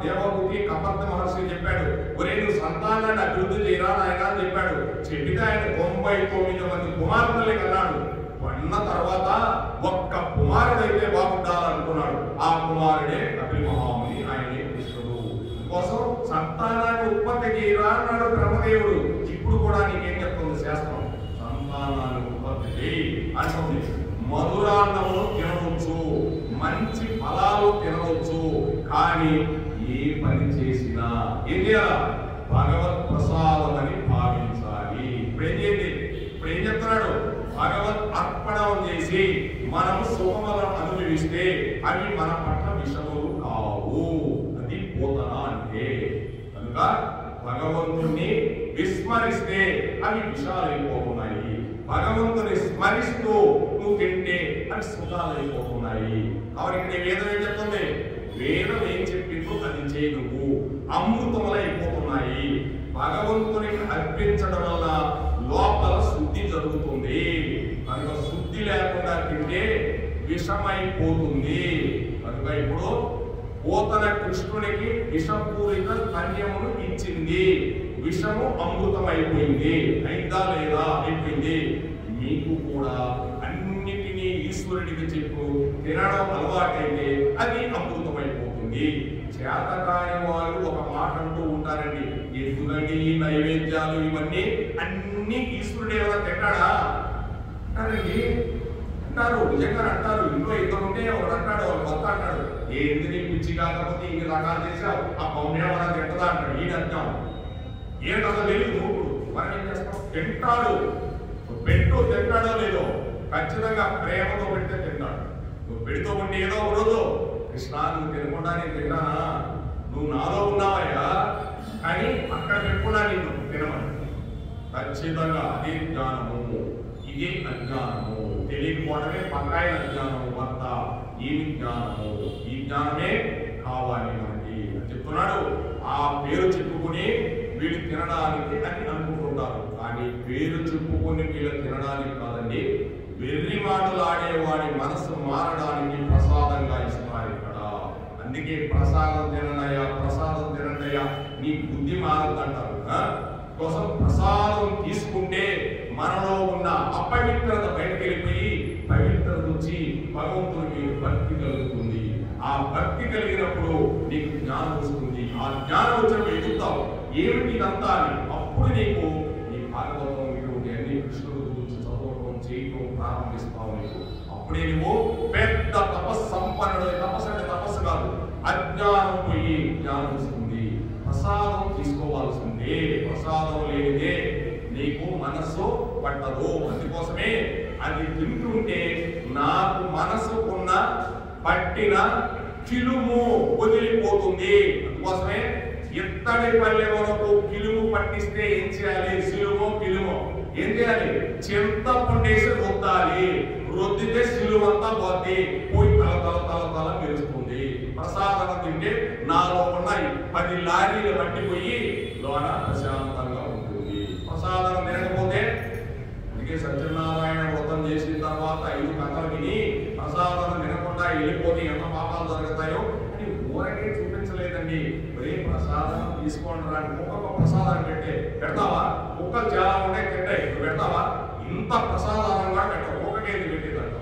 దేవముఖి కపర్ద మహర్షి చెప్పాడు, ఒరే నువ్వు సంతానాన్ని అభివృద్ధి చేయరా నాయన అని చెప్పాడు. చెబితే ఆయన 99 మంది కుమారులని కన్నాడు. అన్న తర్వాత ఒక్క కుమారుడైతే బాగుండాలనుకున్నాడు. ఆ కుమారుడే కపిల మహాముని, ఆయనే కృష్ణుడు. కోసం సంతానాన్ని ఉత్పత్తి చేయరా అన్నాడు బ్రహ్మదేవుడు. ఇప్పుడు కూడా నీకేం చెప్తుంది శాస్త్రం? సంతానాన్ని ఉత్పత్తి చేయి అంటుంది. మధురాన్నమును తినవచ్చు, మంచి ఫలాలు తినవచ్చు. కానీ ఏ పని చేసినా ఏం చేయాలి? భగవత్ ప్రసాదం అని భావించాలి. ఇప్పుడు ఏం చెప్తున్నాడు? భగవత్ అర్పణం చేసి మనం సుఖములను అనుభవిస్తే అవి మన పట్ల విషములు కావు. అది పోతన అంటే. కనుక భగవంతుణ్ణి విస్మరిస్తే అవి విషాలైపోతున్నాయి. భగవంతుని స్మరిస్తూ నువ్వు తింటే అవి సుఖాలైపోతున్నాయి. కాబట్టి వేదం ఏం చెప్తుంది? వేదం ఏం చెప్పిందో అది చేయి, నువ్వు అమృతములైపోతున్నాయి. భగవంతునికి అర్పించడం వల్ల లోపల శుద్ధి జరుగుతుంది. కనుక శుద్ధి లేకుండా తింటే విషమైపోతుంది. కనుక ఇప్పుడు పోతన కృష్ణునికి విషపూరిత స్తన్యమును ఇచ్చింది. విషము అమృతం అయిపోయింది. అయిందా లేదా? అయిపోయింది. మీకు కూడా అన్నిటినీ ఈశ్వరుడికి చెప్పు తినడం అలవాటైతే అది అమృతం అయిపోతుంది. చేతకాని వాళ్ళు ఒక మాట అంటూ ఉంటారండి, ఎందుకు ఎందుకంటే ఈ నైవేద్యాలు ఇవన్నీ అన్ని ఈశ్వరుడు ఏమైనా తింటాడా అంటారండి. అంటారు, నిజంగా అంటారు. ఇంట్లో ఇద్దరు ఉంటే ఒకడు అంటాడు, ఒక భర్త అంటాడు, ఏంటి నీ పిచ్చి కాకపోతే ఇన్ని రకాలు చేసావు, ఆ పౌనే మనం తింటదా అంటాడు. ఈయన అర్థం ఏంటి అసలు తెలియదు. మూకుడు మనం ఏం చేస్తాం, తింటాడు. పెట్టు తింటాడో లేదో ఖచ్చితంగా ప్రేమతో పెడితే తింటాడు. నువ్వు పెడుతూ ఉంటే ఏదో ఒక రోజు కృష్ణ నువ్వు తినకుండా నేను తింటానా, నువ్వు నాలో ఉన్నావయ్యా కానీ అక్కడ పెట్టుకున్నా నేను తినమని. ఖచ్చితంగా అదే జ్ఞానము, ఇదే అజ్ఞానము. తెలియకపోవడమే పక్కాయ అజ్ఞానము. భర్త ఏమి జ్ఞానము, ఈ జ్ఞానమే కావాలి మనకి అని చెప్తున్నాడు. ఆ పేరు చెప్పుకుని వీళ్ళు తినడానికి అని అనుకుంటుంటారు, కానీ పేరు చెప్పుకొని వీళ్ళు తినడానికి కాదండి. వెర్రి మాటలు ఆడేవాడి మనసు మారడానికి ప్రసాదంగా ఇస్తారు ఇక్కడ. అందుకే ప్రసాదం తినడయ్యా, ప్రసాదం తినడయ్యా, నీ బుద్ధి మారదంటారు కోసం. ప్రసాదం తీసుకుంటే మనలో ఉన్న అపవిత్రత బయటకు వెళ్ళిపోయి పవిత్రత వచ్చి భగవంతుడికి భక్తి కలుగుతుంది. ఆ భక్తి కలిగినప్పుడు నీకు జ్ఞానం వస్తుంది. ఆ జ్ఞానం వచ్చినప్పుడు ఎదుగుతావు, ఏమిటి ఇదంతా అని. అప్పుడు నీకు నీ భాగవతం ఇటువంటి అన్ని కృష్ణుడు గురించి చదవడం చేయటం ప్రారంభిస్తావు. నీకు అప్పుడే నువ్వు పెద్ద తపస్సంపన్నుడు. తపస్సు అంటే తపస్సు కాదు, అజ్ఞానం పోయి జ్ఞానం వస్తుంది. ప్రసాదం తీసుకోవాల్సిందే, ప్రసాదం లేనిదే నీకు మనస్సు పట్టదు. అందుకోసమే అది తింటుంటే నాకు మనసుకున్న పట్టిన కిలుము వదిలిపోతుంది. అందుకోసమే ఇత్తడి పల్లె వరకు కిలుము పట్టిస్తే ఏం చేయాలి, సిలుమో కిలుమో ఏం చేయాలి, చింతపండేసి రుద్దాలి. రుద్దితే సిలువంతా పోతే పోయి తల తల తల తల మెరుస్తుంది. ప్రసాదం తింటే నాలో ఉన్న 10 లారీలు పట్టిపోయి లోన ప్రశాంతంగా ఉంటుంది. ప్రసాదం తినకపోతే, అందుకే సత్యనారాయణ వ్రతం చేసిన తర్వాత 5 కథలు విని ప్రసాదం తినకుండా వెళ్ళిపోతే ఎంత పాపాలు జరుగుతాయో అని ఊరకే చూపించలేదండి. ఒరే ప్రసాదం తీసుకోండి రా, ఒక్కొక్క ప్రసాదం పెడతావా, కుక్కలు చాలా ఉన్నాయి తింటాయి, ఇప్పుడు పెడతావా, ఇంత ప్రసాదానంగా పెట్టవు, ఒక్కకేది పెట్టేదంట.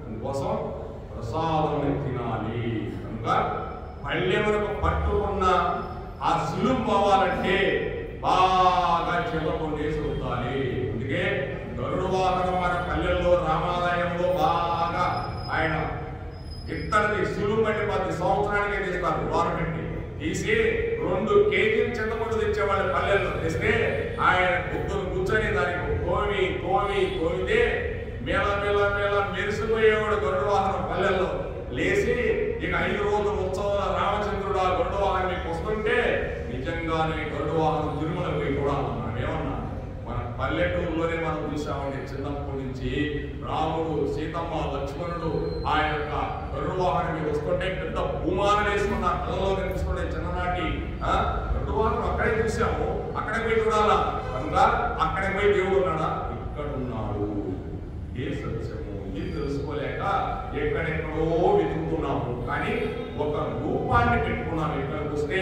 అందుకోసం ప్రసాదం తినాలి. కనుక పళ్ళెమునకు పట్టుకున్న ఆ సులువు పోవాలంటే బాగా చెదకొండేసి ఉండాలి. అందుకే గరుడు వాహనం మన పల్లెల్లో రామాలయంలో బాగా ఆయన ఇత్తడిది సులువు బట్టి 10 సంవత్సరానికే తీస్తారు. గవర్నమెంట్ తీసి 2 కేజీలు చింతపండు తెచ్చేవాళ్ళ పల్లెల్లో తెస్తే ఆయన పొద్దున కూర్చొని దానికి తోమితే మేళ మేళ మేళ మెరిసిపోయేవాడు గరుడు వాహనం పల్లెల్లో. లేచి ఇక 5 రోజుల ఉత్సవాల రామచంద్రుడు ఆ గరుడు వాహనం మీకు వస్తుంటే నిజంగానే గరుడు వాహనం తిరుమల పోయి కూడా మనం ఏమన్నా మన పల్లెటూరులోనే మనం చూసామండి. చిన్నప్పటి నుంచి రాముడు, సీతమ్మ, లక్ష్మణుడు ఆ యొక్క గరుడు వాహనం మీద వస్తుంటే పెద్ద భూమాలు వేసుకున్న కళ్ళలో కనిపిస్తుండే చిన్ననాటి గరుడు వాహనం అక్కడే చూసాము. అక్కడే పోయి చూడాలా. కనుక అక్కడే పోయి దేవుడు ఉన్నాడా, ఇక్కడ ఉన్నాడు. ఏ సత్యము ఇది తెలుసుకోలేక ఎక్కడెక్కడో వెతుకుతున్నాము, కానీ ఒక రూపాన్ని పెట్టుకున్నాము. ఎక్కడికి వస్తే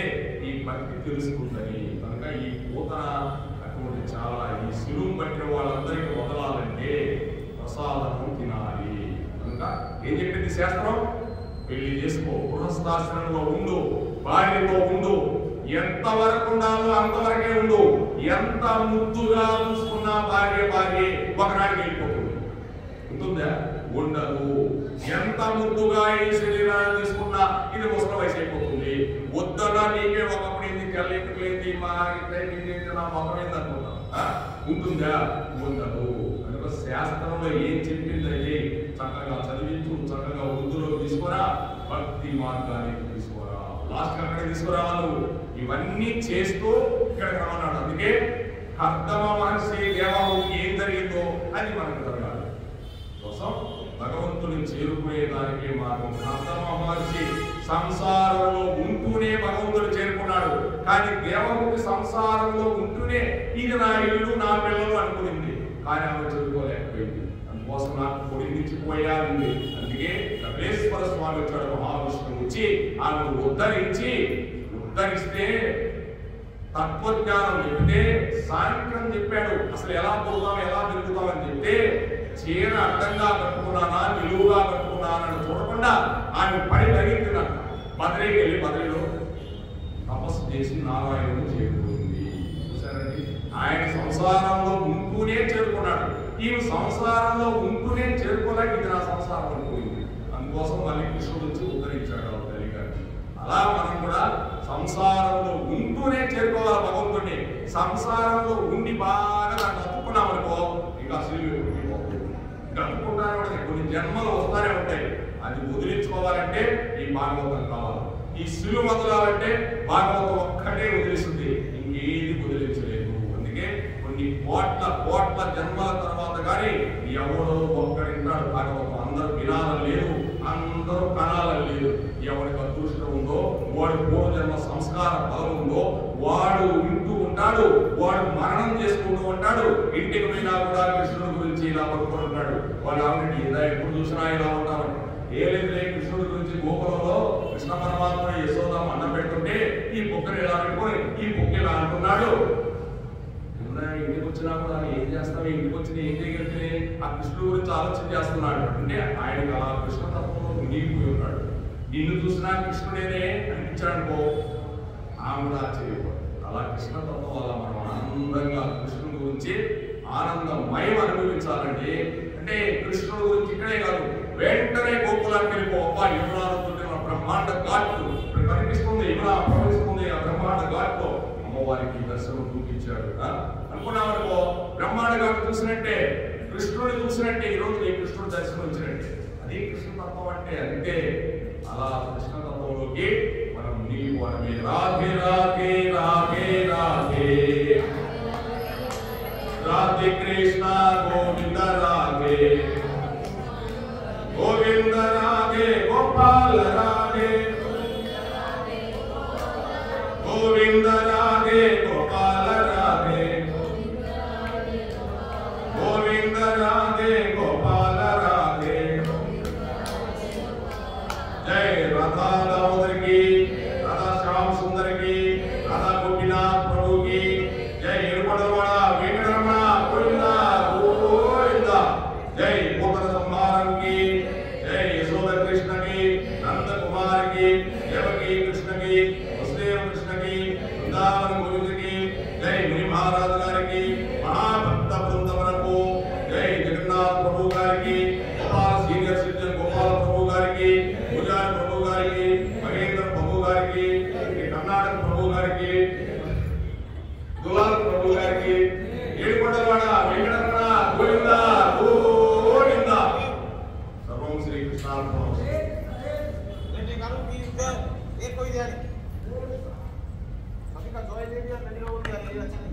ఈ భక్తి తెలుస్తుందని. కనుక ఈ పూతన అటువంటి చాలా ఈ సులువు పట్టిన వాళ్ళందరికీ వదలాలంటే ప్రసాదము తినాలి. కనుక ఏం చెప్పింది శాస్త్రం, పెళ్లి చేసుకో, గృహస్థాశ్రమంలో ఉండు, భార్యతో ఉండు, ఎంతవరకు ఉండాలో అంతవరకే ఉండు. ఎంత ముద్దుగా చూసుకున్నా భార్య ఒకనాడికి వెళ్ళిపోతుంది, ఉంటుందా, ఉండదు. ఎంత ముద్దుగా ఈ శరీరాన్ని తీసుకున్నా ఇది ముసలి వయసు అయిపోతుంది. వద్దన్నా నీకే ఒకప్పుడు ఇది కళ్ళెందుకులేంది మా నా మొహమైంది అనుకుంటా, ఉంటుందా, ఉండదు. కనుక శాస్త్రంలో ఏం చెప్పిందంటే చక్కగా చదివించు, చక్కగా వృద్ధులో తీసుకురా, భక్తి మార్గానికి తీసుకురా, లాస్ట్ అక్కడ తీసుకురావాలి. ఇవన్నీ చేస్తూ ఇక్కడ రమ్మన్నాడు. అందుకే కర్దమ మహర్షి దేవాలయం ఏం జరిగిందో అది మనకు జరగాలి. కోసం భగవంతుని చేరుకునే దానికే మార్గం. కర్దమ మహర్షి సంసారంలో ఉంటూనే భగవంతుడు చేరుకున్నాడు, కానీ దేవహూతి సంసారంలో ఉంటూనే ఇది నా ఇల్లు, నా పిల్లలు అనుకునింది, కానీ ఆమె చదువుకోలేకపోయింది. అందుకోసం నాకు పొడిగించిపోయాలి. అందుకే కపిలేశ్వర స్వామి వచ్చాడు, మహావిష్ణువు వచ్చి ఆమెను ఉద్ధరిస్తే తత్వజ్ఞానం చెప్తే సాయంత్రం చెప్పాడు. అసలు ఎలా పోతాం, ఎలా తిరుగుతాం అని చెప్తే చీర అడ్డంగా కట్టుకున్నానా, నిలువుగా కట్టుకున్నానని చూడకుండా ఆమె పడి తగ్గిందినట్ట. బద్రీకి వెళ్ళి బద్రీలో తపస్సు చేసి నారాయణుడు చేరుకుంది. చూసారండి, ఆయన సంసారంలో ఉంటూనే చేరుకున్నాడు. ఈమె సంసారంలో ఉంటూనే చేరుకోలేక ఇది నా సంసారం అనుకుంది. అందుకోసం మళ్ళీ కృష్ణుడు వచ్చి ఉద్ధరించాడు ఆ తల్లి గారిని. అలా మనం కూడా సంసారంలో ఉంటూనే చేరుకోవాలి భగవంతుడిని. సంసారంలో ఉండి బాగా దాన్ని అతుక్కున్నాం అనుకో, ఇంకా అసలు గడుపుకుంటానే కొన్ని జన్మలు వస్తానే ఉంటాయి. అది వదిలించుకోవాలంటే ఈ భాగవతం కావాలి. ఈ సిలువ వదలాలంటే భాగవతం ఒక్కటే వదిలిస్తుంది, ఇంకేది వదిలించలేదు. అందుకే కొన్ని కోట్ల జన్మల తర్వాత కానీ ఎవడో ఒక్కడింటాడు భాగవతం. అందరూ వినాలని లేదు, అందరూ కనాలని లేదు. ఎవరికి అదృష్టం ఉందో, వాడు పూర్వజన్మ సంస్కార బలం ఉందో వాడు వింటూ ఉంటాడు, వాడు మరణం చేసుకుంటూ ఉంటాడు. ఇంటికి పోయినా కూడా కృష్ణుడి గురించి ఇలా పడుకుంటూ ఉంటాడు. వాడు ఆవిడ ఇలా ఎప్పుడు చూసినా ఇలా ఉంటారు. ఏ లేదులే, కృష్ణుడి గురించి గోకులంలో కృష్ణ పరమాత్మ యశోదామ అన్నం పెడుతుంటే ఈ బుక్కని ఇలా పెట్టుకొని ఈ బుక్క ఇలా అంటున్నాడు. ఇంటికి వచ్చినా కూడా ఏం చేస్తావు, ఇంటికి వచ్చిన ఏం చేయగలిగితే ఆ కృష్ణుడి గురించి ఆలోచన చేస్తున్నాడు. అంటే ఆయన అలా కృష్ణతత్వంలో మునిగిపోయి ఉన్నాడు. నిన్ను చూసినా కృష్ణుడేనే అనిపించాడు అనుకో, ఆమె ఆశ్చర్యపోడు. అలా కృష్ణతత్వం వల్ల మనం ఆనందంగా కృష్ణుడి గురించి ఆనందమయం అనుభవించాలండి. అంటే కృష్ణుడి గురించి ఇక్కడే కాదు, వెంటనే గోకులానికి వెళ్ళిపో. యమునాడుతుంటే మన బ్రహ్మాండ ఘాట్లు ఇక్కడ కనిపిస్తుంది. యమునా ప్రవహిస్తుంది. ఆ బ్రహ్మాండ ఘాట్లో అమ్మవారికి దర్శనం చూపించాడు అనుకున్నాం అనుకో, బ్రహ్మాండ ఘాట్ చూసినట్టే, కృష్ణుడిని చూసినట్టే. ఈరోజు నీ కృష్ణుడు దర్శనం ఇచ్చినట్టే. అది కృష్ణతత్వం అంటే. అంతే, అలా కృష్ణతత్వంలోకి మనం మునిగిపోవడమే. రాధే రాధే రాధే రాధే రాధే కృష్ణ గోవింద రాధే గోవింద రాధే గోపాల రాధే గోవింద రాధే గోపాల రాధే గోవింద రాధే గోపాల రాధే. జై రాధా దామోదర్ की, राधा श्याम सुंदर की, राधा गोपीनाथ प्रभु की जय. एरुपडवाड़ा वेंकटरमण गोविंदा गोविंदा. जय गोकर संहारम की जय. यशोदा कृष्ण की, नंद कुमार की, देवकी कृष्ण की, वसुदेव कृष्ण की, वृंदावन गोविंद की जय. मुनि महाराज गारी की, महाभक्त वृंदवन को जय. जगन्नाथ प्रभु गारी की, गोपाल सीनियर सिटीजन गोपाल प्रभु गारी की, पूजा प्रभु गारी की, महेंद्र प्रभु गारी की, कर्नाटक प्रभु गारी की, दुलाल प्रभु गारी की, एरुपडवाड़ा वेंकटरमण गोविंदा गोविंदा. सर्वं श्री कृष्णार्पणमस्तु. एक कोई दिया नहीं, सभी का जॉय ले लिया, मैंने वो दिया नहीं अच्छा.